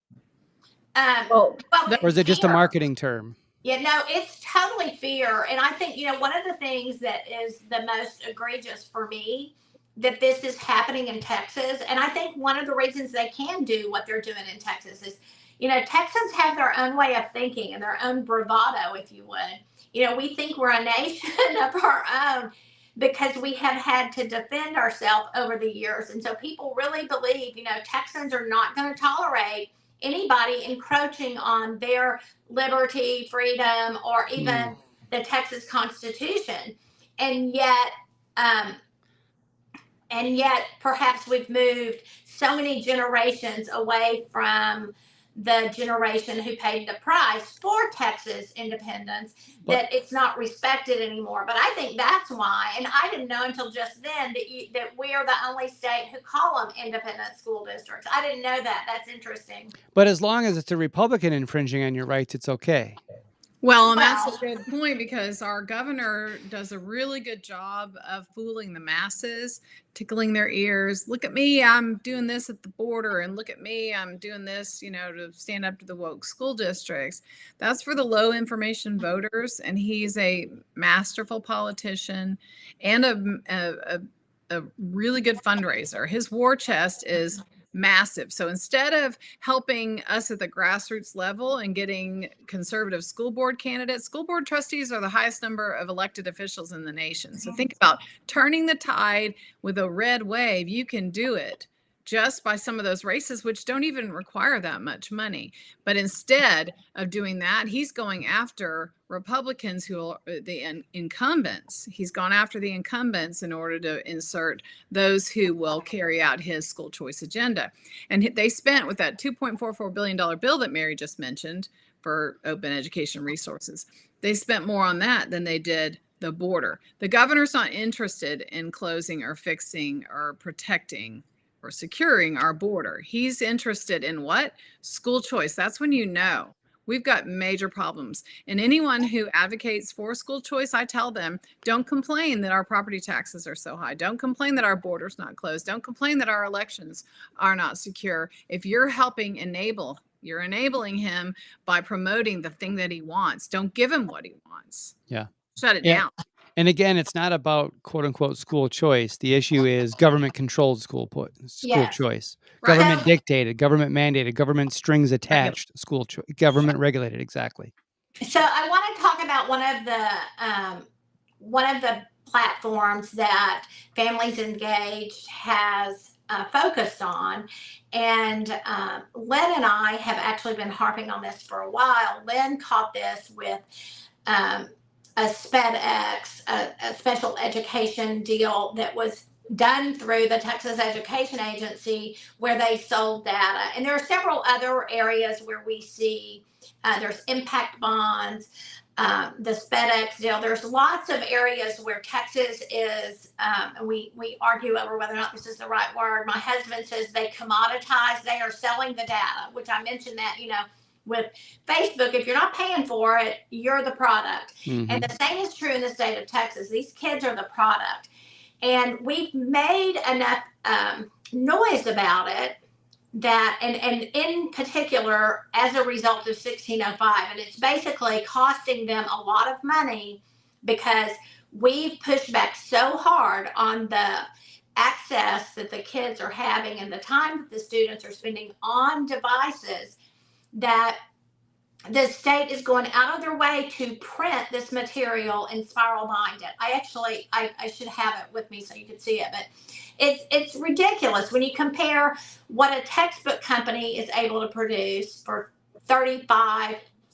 S3: Well,
S1: Or is it just a
S2: fear.
S1: marketing term?
S2: Yeah, no, it's totally fear. And I think, one of the things that is the most egregious for me that this is happening in Texas, and I think one of the reasons they can do what they're doing in Texas is, Texans have their own way of thinking and their own bravado, if you would. We think we're a nation of our own because we have had to defend ourselves over the years. And so people really believe, Texans are not going to tolerate anybody encroaching on their liberty, freedom, or even the Texas Constitution. And yet, um, perhaps we've moved so many generations away from the generation who paid the price for Texas independence that it's not respected anymore. But I think that's why, and I didn't know until just then that we are the only state who call them independent school districts. I didn't know that. That's interesting.
S1: But as long as it's a Republican infringing on your rights, it's okay.
S3: Well, and that's a good point, because our governor does a really good job of fooling the masses, tickling their ears. Look at me, I'm doing this at the border, and look at me, I'm doing this, to stand up to the woke school districts. That's for the low information voters, and he's a masterful politician and a really good fundraiser. His war chest is massive. So instead of helping us at the grassroots level and getting conservative school board candidates, school board trustees are the highest number of elected officials in the nation. So think about turning the tide with a red wave. You can do it just by some of those races, which don't even require that much money. But instead of doing that, he's going after Republicans who are the incumbents. He's gone after the incumbents in order to insert those who will carry out his school choice agenda. And they spent, with that $2.44 billion bill that Mary just mentioned for open education resources, they spent more on that than they did the border. The governor's not interested in closing or fixing or protecting or securing our border. He's interested in what? School choice. That's when we've got major problems. And anyone who advocates for school choice, I tell them, don't complain that our property taxes are so high. Don't complain that our border's not closed. Don't complain that our elections are not secure. If you're helping you're enabling him by promoting the thing that he wants. Don't give him what he wants.
S1: Yeah.
S3: Shut it down.
S1: And again, it's not about quote unquote school choice. The issue is government controlled school choice,
S3: Right.
S1: government dictated, government mandated, government strings attached, school choice, government regulated. Exactly.
S2: So I want to talk about one of the platforms that Families Engaged has focused on. And Lynn and I have actually been harping on this for a while. Lynn caught this with a SpedX, a special education deal that was done through the Texas Education Agency, where they sold data. And there are several other areas where we see there's impact bonds, the SpedX deal. There's lots of areas where Texas is, we argue over whether or not this is the right word. My husband says they commoditize, they are selling the data, which I mentioned that, with Facebook, if you're not paying for it, you're the product. Mm-hmm. And the same is true in the state of Texas. These kids are the product. And we've made enough noise about it that, and in particular, as a result of 1605, and it's basically costing them a lot of money because we've pushed back so hard on the access that the kids are having and the time that the students are spending on devices, that the state is going out of their way to print this material and spiral bind it. I should have it with me so you can see it, but it's ridiculous when you compare what a textbook company is able to produce for $35,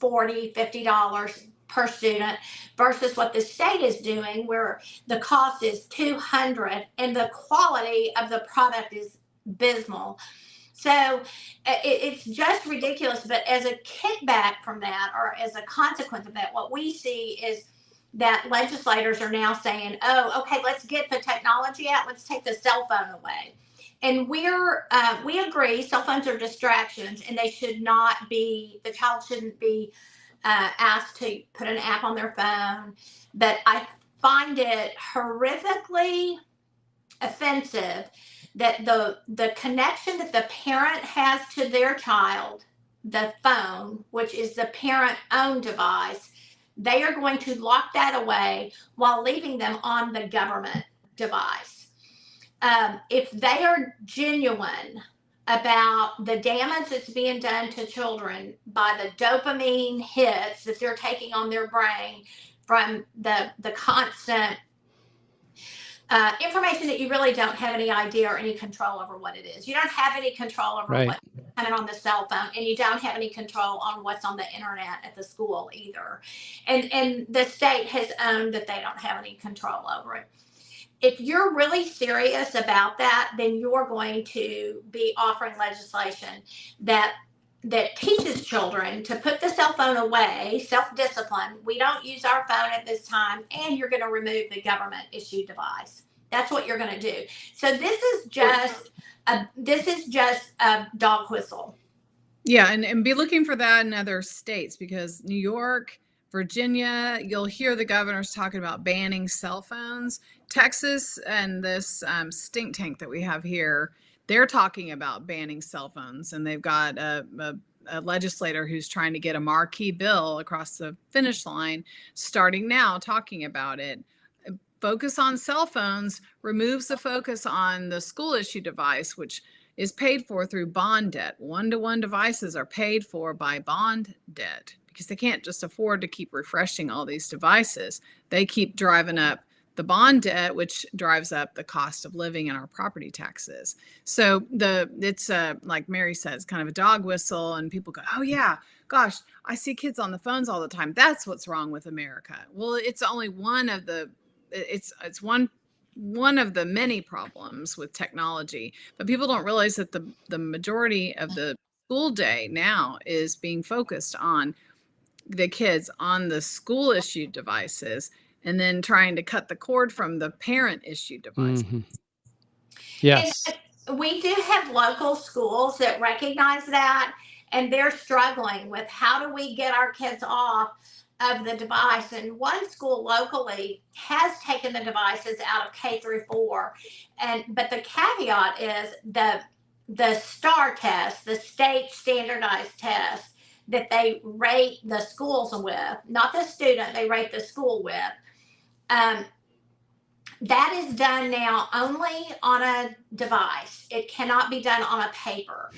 S2: $40, $50 per student versus what the state is doing, where the cost is $200 and the quality of the product is abysmal. So it's just ridiculous. But as a kickback from that, or as a consequence of that, what we see is that legislators are now saying, oh, okay, let's get the technology out. Let's take the cell phone away. And we agree cell phones are distractions, and they should not be, the child shouldn't be asked to put an app on their phone. But I find it horrifically offensive that the connection that the parent has to their child, the phone, which is the parent owned device, they are going to lock that away while leaving them on the government device. If they are genuine about the damage that's being done to children by the dopamine hits that they're taking on their brain from the constant information that you really don't have any idea or any control over what it is. You don't have any control over
S1: Right.
S2: what's coming on the cell phone, and you don't have any control on what's on the internet at the school either. And the state has owned that they don't have any control over it. If you're really serious about that, then you're going to be offering legislation that teaches children to put the cell phone away, self-discipline. We don't use our phone at this time, and you're going to remove the government issued device. That's what you're going to do. So this is just a dog whistle.
S3: Yeah, and be looking for that in other states, because New York, Virginia, you'll hear the governors talking about banning cell phones. Texas and this stink tank that we have here, they're talking about banning cell phones, and they've got a legislator who's trying to get a marquee bill across the finish line, starting now talking about it. Focus on cell phones removes the focus on the school issue device, which is paid for through bond debt. One-to-one devices are paid for by bond debt because they can't just afford to keep refreshing all these devices. They keep driving up the bond debt, which drives up the cost of living and our property taxes. So it's like Mary says, kind of a dog whistle, and people go, oh yeah, gosh, I see kids on the phones all the time. That's what's wrong with America. Well, it's only one of the, it's one of the many problems with technology, but people don't realize that the majority of the school day now is being focused on the kids on the school issued devices, and then trying to cut the cord from the parent issued device.
S1: Mm-hmm. Yes.
S2: And we do have local schools that recognize that, and they're struggling with how do we get our kids off of the device. And one school locally has taken the devices out of K-4, but the caveat is the STAR test, the state standardized test that they rate the schools with, not the student, they rate the school with. That is done now only on a device. It cannot be done on a paper.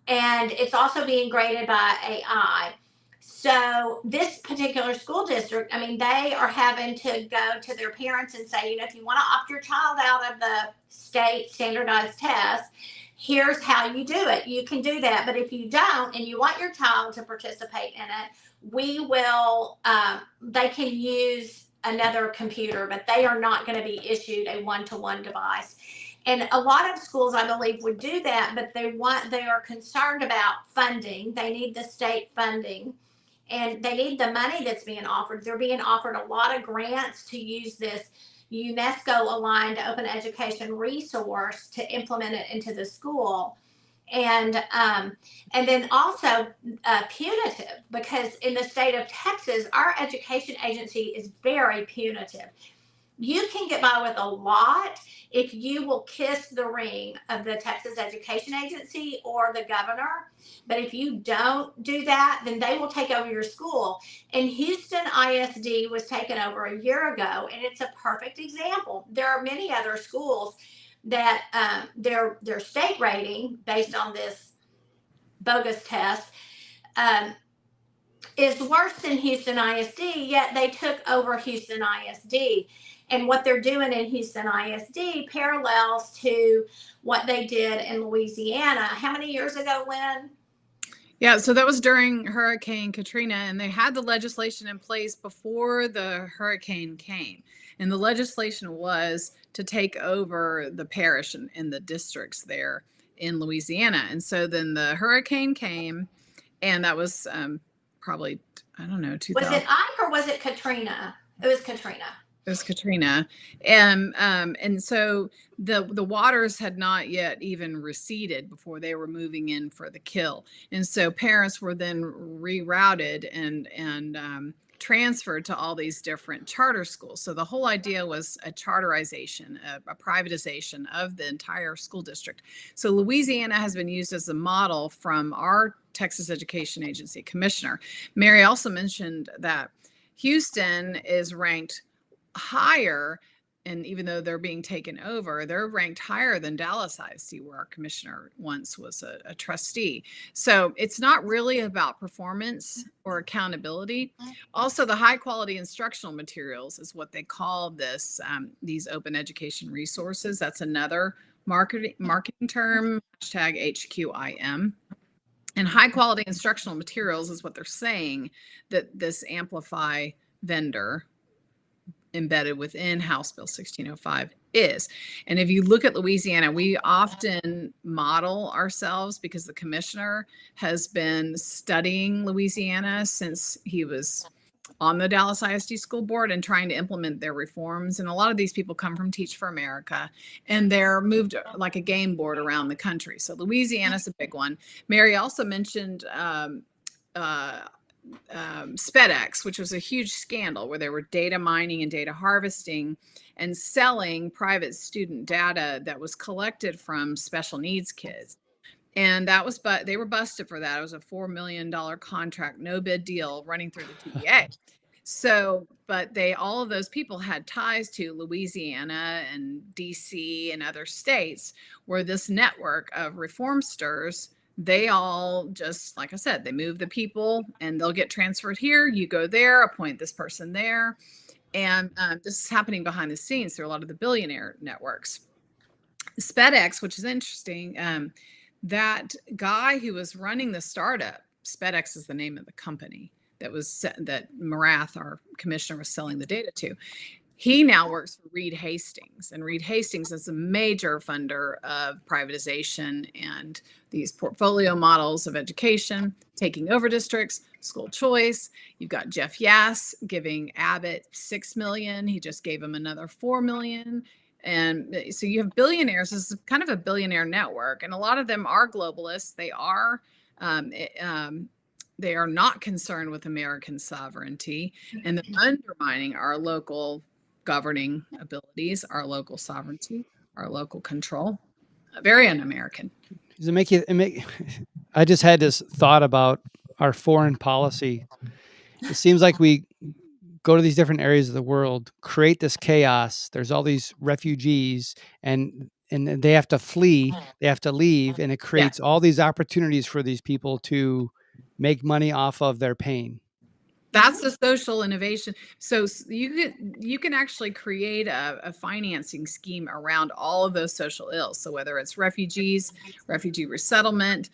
S2: And it's also being graded by AI. So this particular school district, I mean, they are having to go to their parents and say, if you want to opt your child out of the state standardized test, here's how you do it. You can do that. But if you don't, and you want your child to participate in it, we will, they can use another computer, but they are not going to be issued a one-to-one device. And a lot of schools, I believe, would do that, but they are concerned about funding. They need the state funding, and they need the money that's being offered. They're being offered a lot of grants to use this UNESCO-aligned open education resource to implement it into the school. And then also punitive, because in the state of Texas, our education agency is very punitive. You can get by with a lot if you will kiss the ring of the Texas Education Agency or the governor. But if you don't do that, then they will take over your school. And Houston ISD was taken over a year ago, and it's a perfect example. There are many other schools that their state rating based on this bogus test is worse than Houston ISD, yet they took over Houston ISD. And what they're doing in Houston ISD parallels to what they did in Louisiana. How many years ago, Lynn?
S3: Yeah, so that was during Hurricane Katrina, and they had the legislation in place before the hurricane came. And the legislation was to take over the parish and the districts there in Louisiana. And so then the hurricane came, and that was probably, I don't know,
S2: Was
S3: 2000.
S2: it Ike or was it Katrina? It was Katrina.
S3: It was Katrina, and so the waters had not yet even receded before they were moving in for the kill, and so parents were then rerouted and transferred to all these different charter schools. So the whole idea was a charterization, a privatization of the entire school district. So Louisiana has been used as a model from our Texas Education Agency commissioner. Mary also mentioned that Houston is ranked higher, and even though they're being taken over, they're ranked higher than Dallas ISD, where our commissioner once was a trustee. So it's not really about performance or accountability. Also, the high quality instructional materials is what they call this, these open education resources. That's another marketing term, hashtag HQIM. And high quality instructional materials is what they're saying that this Amplify vendor embedded within House Bill 1605 is. And if you look at Louisiana, we often model ourselves because the commissioner has been studying Louisiana since he was on the Dallas ISD school board and trying to implement their reforms. And a lot of these people come from Teach for America, and they're moved like a game board around the country. So Louisiana's a big one. Mary also mentioned SpedX, which was a huge scandal where they were data mining and data harvesting and selling private student data that was collected from special needs kids. And that was, but they were busted for that. It was a $4 million contract, no bid deal running through the TVA. So, but all of those people had ties to Louisiana and DC and other states where this network of reformsters, they all just, like I said, they move the people and they'll get transferred here. You go there, appoint this person there. And this is happening behind the scenes through a lot of the billionaire networks. SpedX, which is interesting, that guy who was running the startup, SpedX is the name of the company that Marath, our commissioner, was selling the data to. He now works for Reed Hastings, and Reed Hastings is a major funder of privatization and these portfolio models of education, taking over districts, school choice. You've got Jeff Yass giving Abbott $6 million. He just gave him another $4 million. And so you have billionaires. This is kind of a billionaire network, and a lot of them are globalists. They are not concerned with American sovereignty, and they're undermining our local governing abilities, our local sovereignty, our local control. Very un-American.
S1: Does it make you? I just had this thought about our foreign policy. It seems like we go to these different areas of the world, create this chaos. There's all these refugees, and they have to flee, they have to leave, and it creates all these opportunities for these people to make money off of their pain.
S3: That's the social innovation. So you can actually create a financing scheme around all of those social ills. So whether it's refugees, refugee resettlement,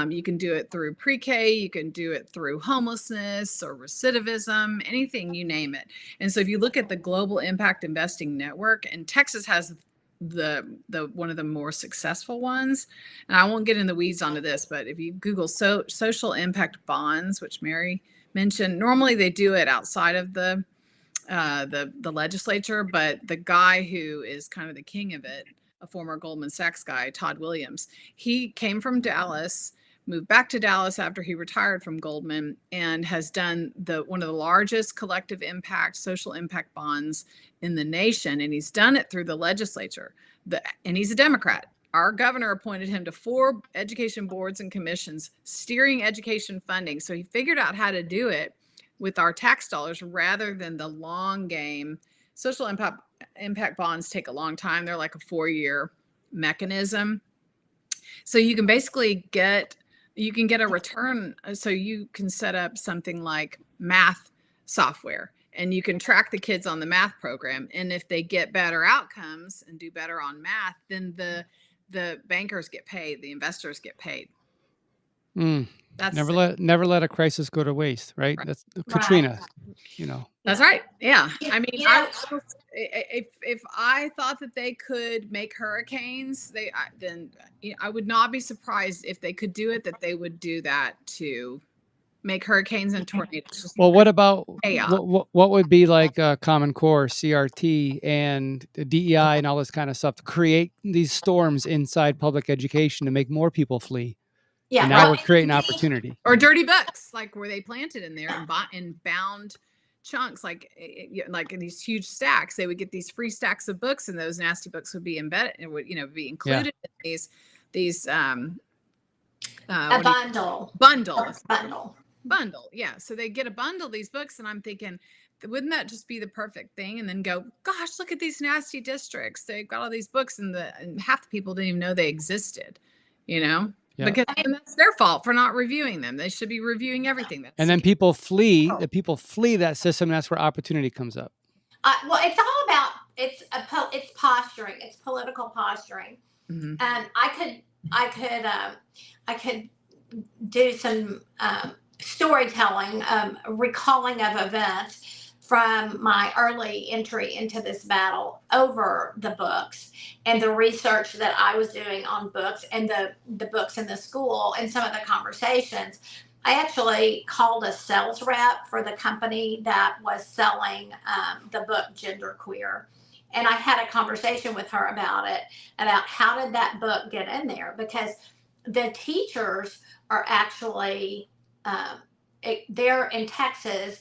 S3: you can do it through pre-K, you can do it through homelessness or recidivism, anything, you name it. And so if you look at the Global Impact Investing Network, and Texas has the one of the more successful ones, and I won't get in the weeds onto this, but if you Google social impact bonds, which Mary mentioned, normally they do it outside of the legislature, but the guy who is kind of the king of it, a former Goldman Sachs guy, Todd Williams, he came from Dallas, moved back to Dallas after he retired from Goldman, and has done one of the largest collective impact, social impact bonds in the nation. And he's done it through the legislature. And he's a Democrat. Our governor appointed him to 4 education boards and commissions steering education funding. So he figured out how to do it with our tax dollars rather than the long game. Social impact bonds take a long time. They're like a 4-year mechanism. So you can basically get a return. So you can set up something like math software, and you can track the kids on the math program. And if they get better outcomes and do better on math, then the bankers get paid, the investors get paid. That's
S1: Never let a crisis go to waste, right?
S3: Right.
S1: That's
S2: Right.
S1: Katrina, you know.
S3: That's right. Yeah.
S2: You-
S3: I mean,
S2: you know-
S3: if I thought that they could make hurricanes, then I would not be surprised if they could do it. That they would do that to make hurricanes and tornadoes. Just
S1: Well, what about
S3: chaos.
S1: what would be like Common Core, CRT, and the DEI and all this kind of stuff to create these storms inside public education to make more people flee?
S2: Yeah.
S1: And now
S2: well,
S1: we're creating
S2: see,
S1: opportunity.
S3: Or dirty books, like where they planted in there and bound chunks, like in these huge stacks. They would get these free stacks of books, and those nasty books would be embedded and would be included in these
S2: a bundle.
S3: Bundle. Yeah. So they get a bundle of these books, and I'm thinking, wouldn't that just be the perfect thing? And then go, gosh, look at these nasty districts. They've got all these books, and half the people didn't even know they existed,
S1: Yeah.
S3: because and that's their fault for not reviewing them. They should be reviewing everything.
S1: And then people flee. The people flee that system. And that's where opportunity comes up.
S2: Well, it's all about it's posturing. It's political posturing.
S3: Mhm.
S2: And I could do some storytelling, recalling of events from my early entry into this battle over the books and the research that I was doing on books and the books in the school and some of the conversations. I actually called a sales rep for the company that was selling the book Genderqueer. And I had a conversation with her about it, about how did that book get in there? Because the teachers are actually, they're in Texas.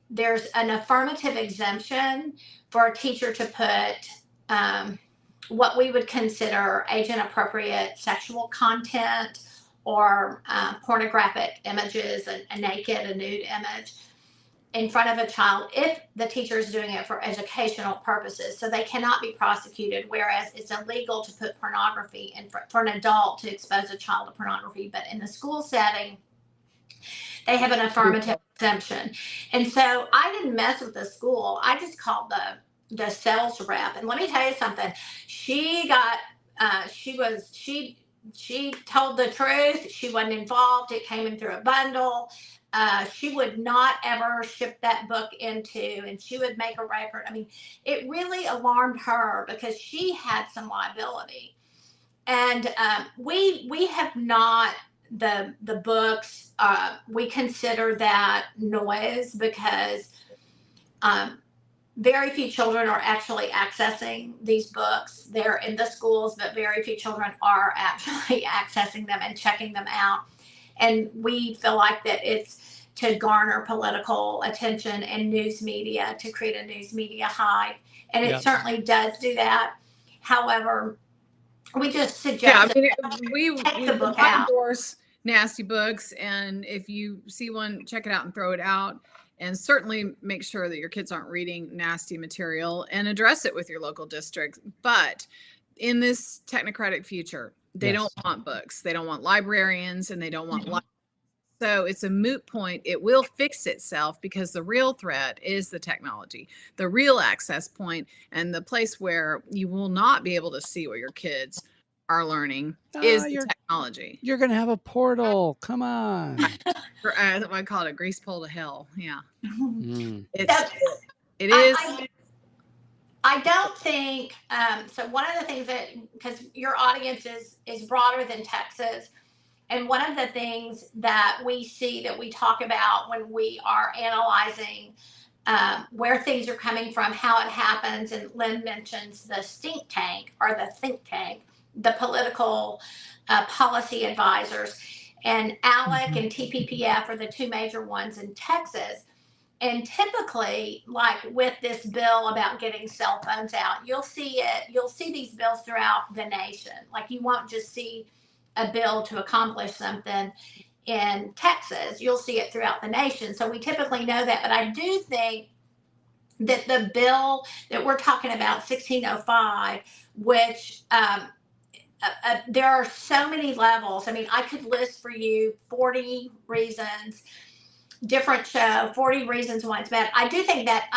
S2: There's an affirmative exemption for a teacher to put what we would consider age inappropriate sexual content or pornographic images, a naked, a nude image in front of a child if the teacher is doing it for educational purposes. So they cannot be prosecuted, whereas it's illegal to put pornography in for an adult to expose a child to pornography. But in the school setting, they have an affirmative exemption. And so I didn't mess with the school. I just called the sales rep. And let me tell you something. She got, she told the truth. She wasn't involved. It came in through a bundle. She would not ever ship that book into, and she would make a record. I mean, it really alarmed her because she had some liability. And we have not the books. We consider that noise because very few children are actually accessing these books. They're in the schools, but very few children are actually accessing them and checking them out. And we feel like that it's to garner political attention and news media, to create a news media hype. And it certainly does do that. However, we just suggest
S3: we
S2: take the book out.
S3: endorse nasty books, and if you see one, check it out and throw it out. And certainly make sure that your kids aren't reading nasty material and address it with your local district. But in this technocratic future, they don't want books. They don't want librarians, and they don't want so it's a moot point. It will fix itself because the real threat is the technology, the real access point, and the place where you will not be able to see what your kids are learning is the technology.
S1: You're going to have a portal. Come on.
S3: I call it a grease pole to hell. Yeah. It is.
S2: I don't think, so one of the things that, because your audience is broader than Texas, and one of the things that we see that we talk about when we are analyzing where things are coming from, how it happens, and Lynn mentions the think tank, the political policy advisors, and ALEC and TPPF are the two major ones in Texas. And typically, like with this bill about getting cell phones out, you'll see these bills throughout the nation. Like you won't just see a bill to accomplish something in Texas, you'll see it throughout the nation. So we typically know that. But I do think that the bill that we're talking about, 1605, which there are so many levels. I mean, I could list for you 40 reasons, different show, 40 reasons why it's bad. I do think that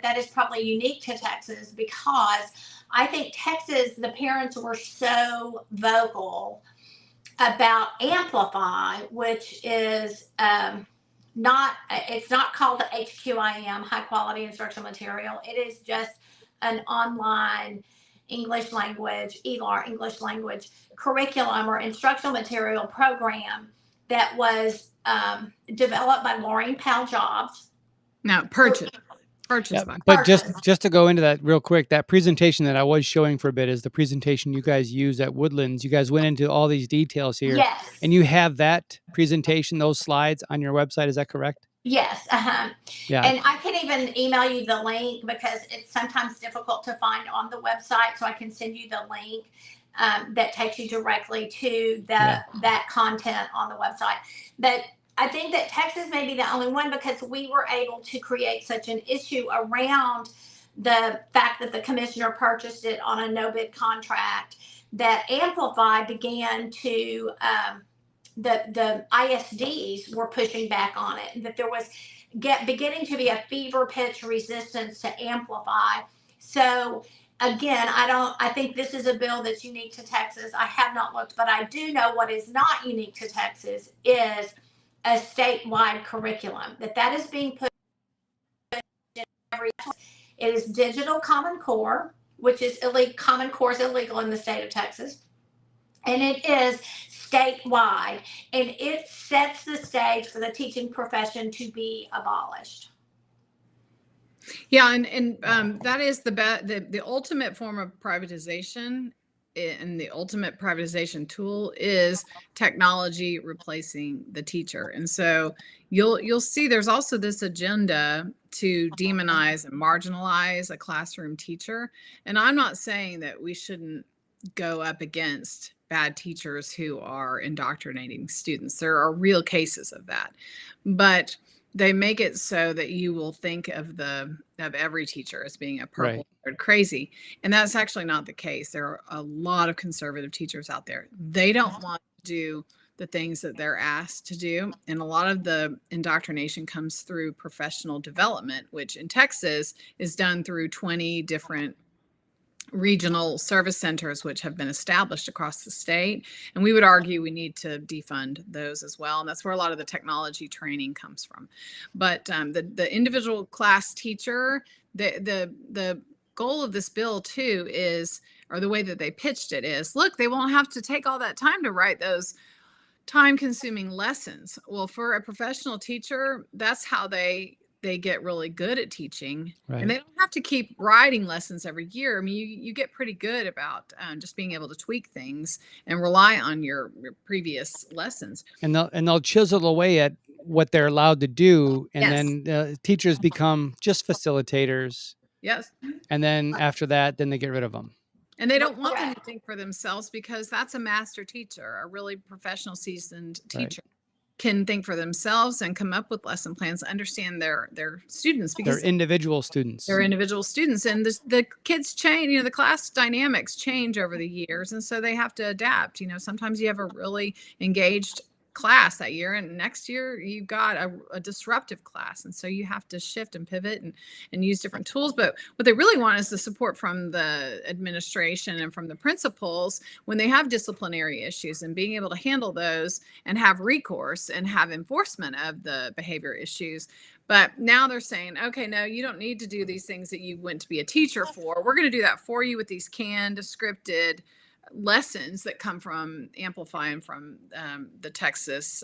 S2: that is probably unique to Texas, because I think Texas, the parents were so vocal about Amplify, which is it's not called the HQIM, High Quality Instructional Material. It is just an online English language, ELAR, English language curriculum or instructional material program that was developed by Maureen Powell Jobs.
S3: Now, purchase
S1: Yep.
S3: by.
S1: But just to go into that real quick, that presentation that I was showing for a bit is the presentation you guys used at Woodlands. You guys went into all these details here.
S2: Yes.
S1: And you have that presentation, those slides on your website. Is that correct?
S2: Yes.
S1: Yeah.
S2: And I can even email you the link because it's sometimes difficult to find on the website. So I can send you the link that takes you directly to that content on the website. But I think that Texas may be the only one because we were able to create such an issue around the fact that the commissioner purchased it on a no bid contract that Amplify began to the ISDs were pushing back on it, and that there was beginning to be a fever pitch resistance to Amplify. So again, I think this is a bill that's unique to Texas. I have not looked, but I do know what is not unique to Texas is a statewide curriculum that is being put in every. It is digital Common Core, which is illegal. Common Core is illegal in the state of Texas, and it is statewide, and it sets the stage for the teaching profession to be abolished.
S3: Yeah, and that is the ultimate form of privatization, and the ultimate privatization tool is technology replacing the teacher. And so you'll see there's also this agenda to demonize and marginalize a classroom teacher. And I'm not saying that we shouldn't go up against bad teachers who are indoctrinating students. There are real cases of that, but they make it so that you will think of every teacher as being a purple haired crazy. And that's actually not the case. There are a lot of conservative teachers out there. They don't want to do the things that they're asked to do. And a lot of the indoctrination comes through professional development, which in Texas is done through 20 different regional service centers, which have been established across the state. And we would argue we need to defund those as well. And that's where a lot of the technology training comes from. But the individual class teacher, the goal of this bill too is, or the way that they pitched it is, look, they won't have to take all that time to write those time-consuming lessons. Well, for a professional teacher, that's how they get really good at teaching, and they don't have to keep writing lessons every year. I mean, you get pretty good about just being able to tweak things and rely on your previous lessons.
S1: And they'll chisel away at what they're allowed to do, and then teachers become just facilitators.
S3: Yes.
S1: And then after that, then they get rid of them.
S3: And they don't want them to think for themselves, because that's a master teacher, a really professional, seasoned teacher. Can think for themselves and come up with lesson plans, understand their students, because
S1: they're individual students.
S3: They're individual students, and the kids change. The class dynamics change over the years, and so they have to adapt. Sometimes you have a really engaged class that year, and next year you've got a disruptive class, and so you have to shift and pivot and use different tools. But what they really want is the support from the administration and from the principals when they have disciplinary issues, and being able to handle those and have recourse and have enforcement of the behavior issues. But now they're saying, okay, no, you don't need to do these things that you went to be a teacher for. We're going to do that for you with these canned, scripted lessons that come from Amplify and from the Texas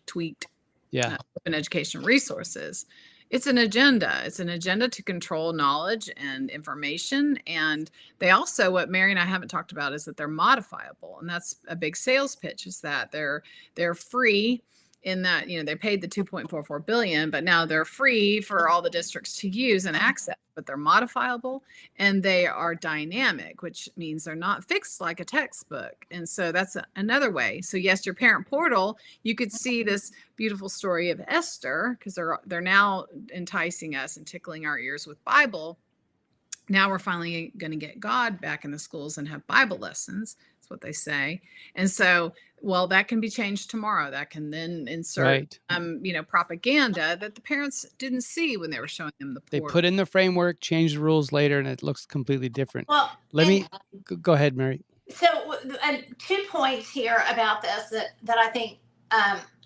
S3: tweaked open education resources. It's an agenda. It's an agenda to control knowledge and information. And they also, what Mary and I haven't talked about, is that they're modifiable. And that's a big sales pitch, is that they're free, in that, they paid the $2.44 billion, but now they're free for all the districts to use and access, but they're modifiable and they are dynamic, which means they're not fixed like a textbook. And so that's another way. So yes, your parent portal, you could see this beautiful story of Esther, because they're now enticing us and tickling our ears with Bible. Now we're finally going to get God back in the schools and have Bible lessons. That's what they say. And so, well, that can be changed tomorrow. That can then insert, propaganda that the parents didn't see when they were showing them the portal.
S1: They put in the framework, change the rules later, and it looks completely different.
S2: Well,
S1: Let me go ahead, Mary.
S2: So, 2 points here about this that I think,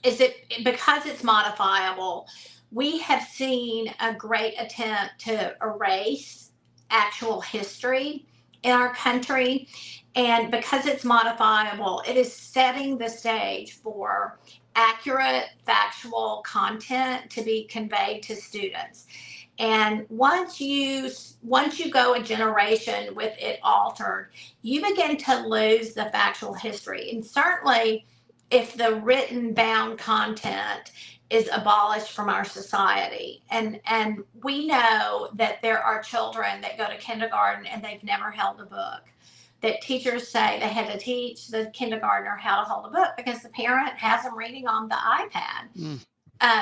S2: is it because it's modifiable, we have seen a great attempt to erase actual history in our country. And because it's modifiable, it is setting the stage for accurate, factual content to be conveyed to students. And once you go a generation with it altered, you begin to lose the factual history. And certainly, if the written bound content is abolished from our society, and we know that there are children that go to kindergarten and they've never held a book, that teachers say they had to teach the kindergartner how to hold a book because the parent has them reading on the iPad.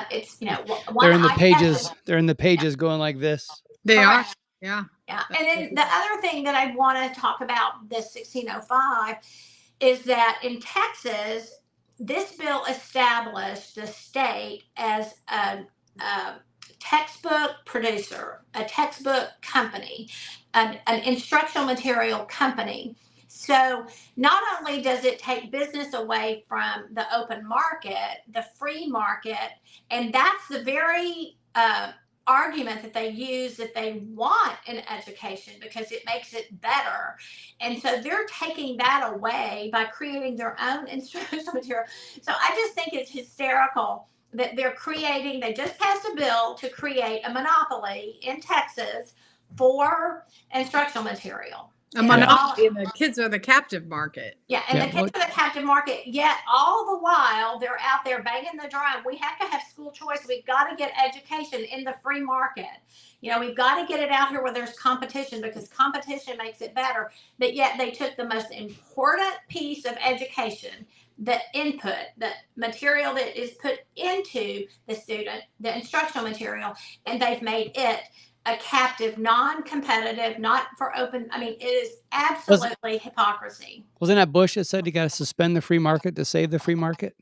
S2: It's one
S1: They're in the
S2: iPad.
S1: pages. They're in the pages going like this.
S3: They
S2: Correct.
S3: are. Yeah.
S2: Yeah. And then the other thing that I want to talk about this 1605 is that in Texas, this bill established the state as a textbook producer, a textbook company, an instructional material company. So not only does it take business away from the open market, the free market, and that's the very argument that they use that they want in education because it makes it better. And so they're taking that away by creating their own instructional material. So I just think it's hysterical that they just passed a bill to create a monopoly in Texas for instructional material.
S3: A monopoly, and the kids are the captive market.
S2: Yeah, and the kids are the captive market, yet all the while they're out there banging the drum. We have to have school choice. We've got to get education in the free market. We've got to get it out here where there's competition because competition makes it better. But yet they took the most important piece of education, the input, the material that is put into the student, the instructional material, and they've made it a captive, non-competitive, not for open. I mean, it is absolutely hypocrisy.
S1: Wasn't that Bush that said you got to suspend the free market to save the free market?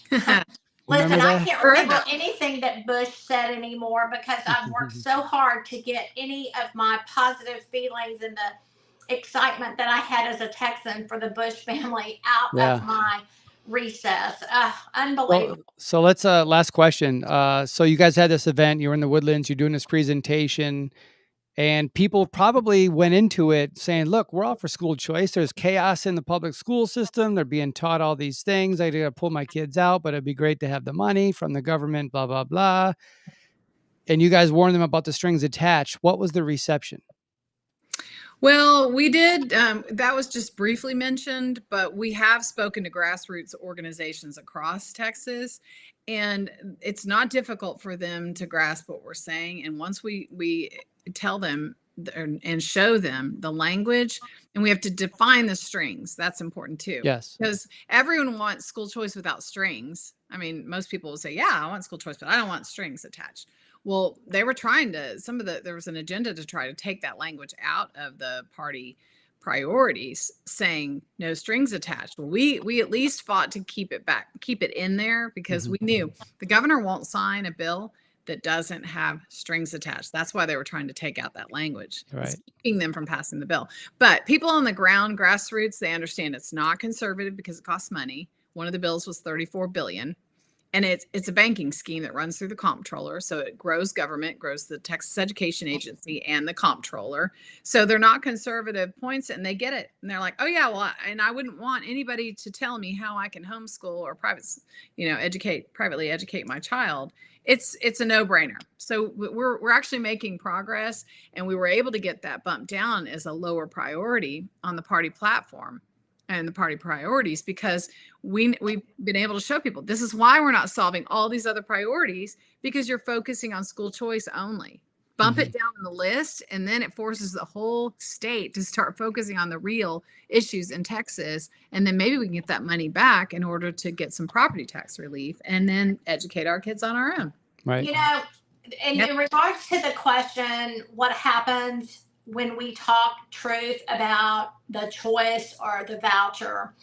S2: Listen, I can't remember anything that Bush said anymore because I've worked so hard to get any of my positive feelings and the excitement that I had as a Texan for the Bush family out of my recess. Unbelievable.
S1: So let's last question. So you guys had this event, you were in the Woodlands, you're doing this presentation, and people probably went into it saying, look, we're all for school choice. There's chaos in the public school system. They're being taught all these things. I got to pull my kids out, but it'd be great to have the money from the government, blah, blah, blah. And you guys warned them about the strings attached. What was the reception?
S3: Well, we did. That was just briefly mentioned, but we have spoken to grassroots organizations across Texas, and it's not difficult for them to grasp what we're saying. And once we tell them and show them the language, and we have to define the strings. That's important too.
S1: Yes.
S3: Because everyone wants school choice without strings. I mean, most people will say, yeah, I want school choice, but I don't want strings attached. Well, they were trying to, there was an agenda to try to take that language out of the party priorities, saying no strings attached. Well, we at least fought to keep it in there because we knew the governor won't sign a bill that doesn't have strings attached. That's why they were trying to take out that language, keeping them from passing the bill. But people on the ground, grassroots, they understand it's not conservative because it costs money. One of the bills was $34 billion. And it's a banking scheme that runs through the comptroller. So it grows government, grows the Texas Education Agency and the comptroller. So they're not conservative points and they get it. And they're like, oh yeah, well, and I wouldn't want anybody to tell me how I can homeschool or privately educate my child. It's a no-brainer. So we're actually making progress, and we were able to get that bumped down as a lower priority on the party platform and the party priorities, because we've been able to show people this is why we're not solving all these other priorities, because you're focusing on school choice only. Bump it down on the list, and then it forces the whole state to start focusing on the real issues in Texas, and then maybe we can get that money back in order to get some property tax relief and then educate our kids on our own.
S1: Right.
S2: In regards to the question, what happens when we talk truth about the choice or the voucher,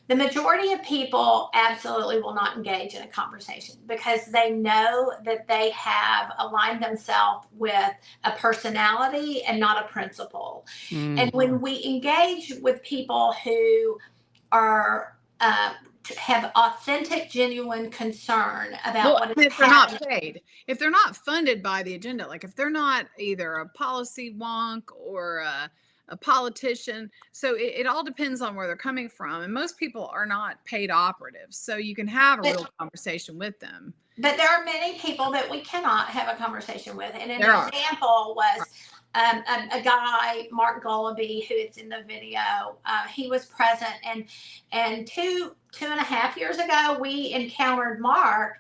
S2: The majority of people absolutely will not engage in a conversation because they know that they have aligned themselves with a personality and not a principle. And when we engage with people who are have authentic, genuine concern about what is
S3: if they're not paid, if they're not funded by the agenda, like if they're not either a policy wonk or a politician, so it all depends on where they're coming from, and most people are not paid operatives, so you can have a real conversation with them.
S2: But there are many people that we cannot have a conversation with, and an example was a guy, Mark Goluby, who is in the video. He was present, and two and a half years ago, we encountered Mark,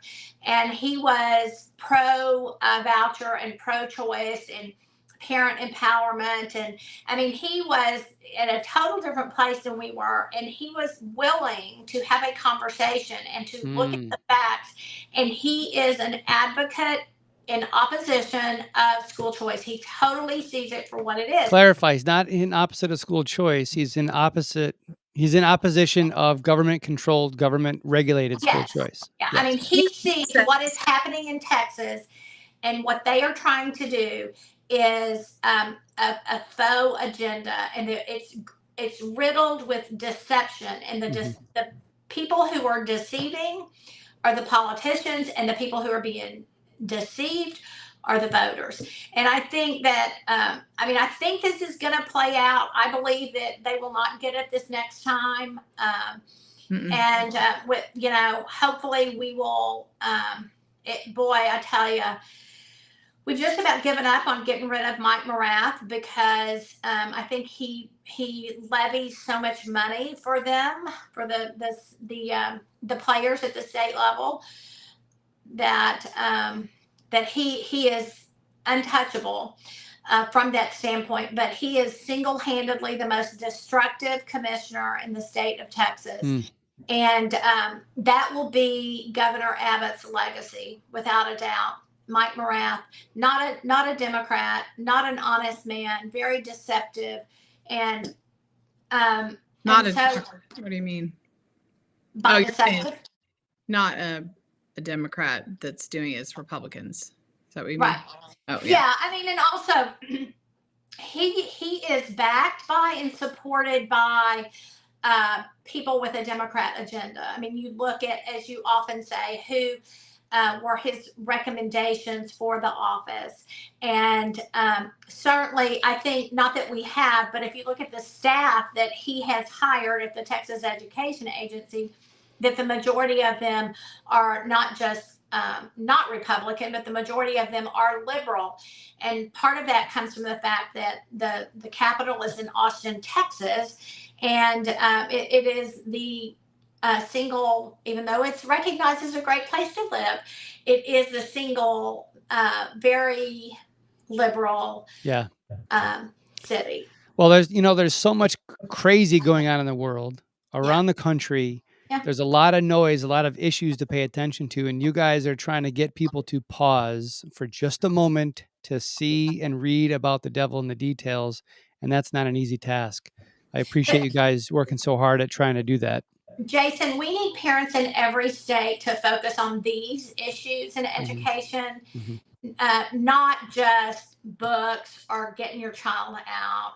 S2: and he was pro voucher and pro choice and parent empowerment, and I mean, he was at a total different place than we were, and he was willing to have a conversation and to look at the facts, and he is an advocate in opposition of school choice. He totally sees it for what it is.
S1: Clarify, he's not in opposite of school choice. He's in opposition of government-controlled, government-regulated school choice.
S2: Yeah, yes. I mean, he sees what is happening in Texas, and what they are trying to do is a faux agenda, and it's riddled with deception. And the people who are deceiving are the politicians, and the people who are being deceived are the voters. And I think that I think this is going to play out. I believe that they will not get it this next time, and with hopefully we will. Boy, I tell you, we've just about given up on getting rid of Mike Morath because I think he levies so much money for them, for the players at the state level, that he is untouchable from that standpoint. But he is single-handedly the most destructive commissioner in the state of Texas. And that will be Governor Abbott's legacy, without a doubt. Mike Morath, not a Democrat, not an honest man, very deceptive, and
S3: what do you mean?
S2: By deceptive?
S3: Not a Democrat that's doing it as Republicans. Is that what you mean?
S2: Right. Oh, yeah. I mean, and also he is backed by and supported by people with a Democrat agenda. I mean, you look at, as you often say, who were his recommendations for the office. And certainly, I think, not that we have, but if you look at the staff that he has hired at the Texas Education Agency, that the majority of them are not just not Republican, but the majority of them are liberal. And part of that comes from the fact that the capital is in Austin, Texas, and it is the single, even though it's recognized as a great place to live, it is the single very liberal city.
S1: Well, there's so much crazy going on in the world, around the country. Yeah. There's a lot of noise, a lot of issues to pay attention to, and you guys are trying to get people to pause for just a moment to see and read about the devil in the details, and that's not an easy task. I appreciate you guys working so hard at trying to do that.
S2: Jason, we need parents in every state to focus on these issues in education, not just books or getting your child out.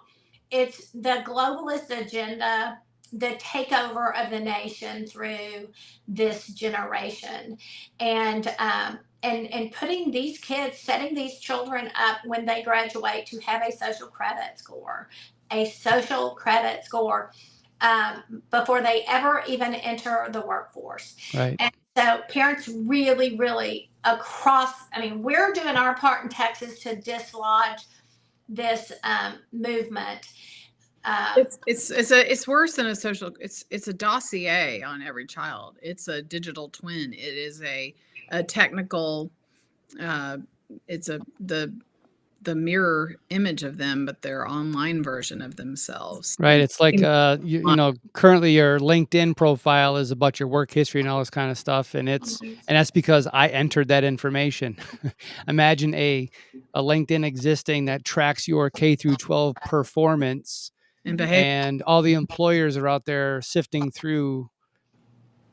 S2: It's the globalist agenda, the takeover of the nation through this generation, and putting these kids, setting these children up when they graduate to have a social credit score before they ever even enter the workforce.
S1: Right.
S2: And so parents really, really we're doing our part in Texas to dislodge this movement.
S3: It's worse than a social. It's a dossier on every child. It's a digital twin. It is a technical. It's the mirror image of them, but their online version of themselves.
S1: Right. It's like currently your LinkedIn profile is about your work history and all this kind of stuff, and that's because I entered that information. Imagine a LinkedIn existing that tracks your K through 12 performance. And all the employers are out there sifting through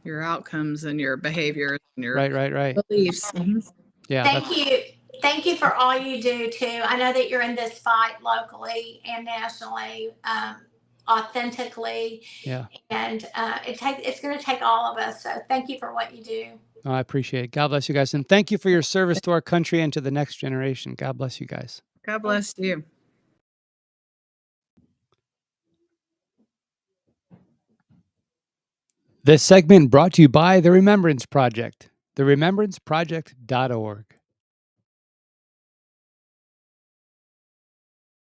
S3: your outcomes and your behaviors and your
S1: Right.
S3: beliefs.
S1: Yeah.
S2: Thank you for all you do too. I know that you're in this fight locally and nationally, authentically,
S1: Yeah.
S2: and it's going to take all of us. So thank you for what you do.
S1: Oh, I appreciate it. God bless you guys. And thank you for your service to our country and to the next generation. God bless you guys.
S3: God bless you.
S1: This segment brought to you by the Remembrance Project, theremembranceproject.org.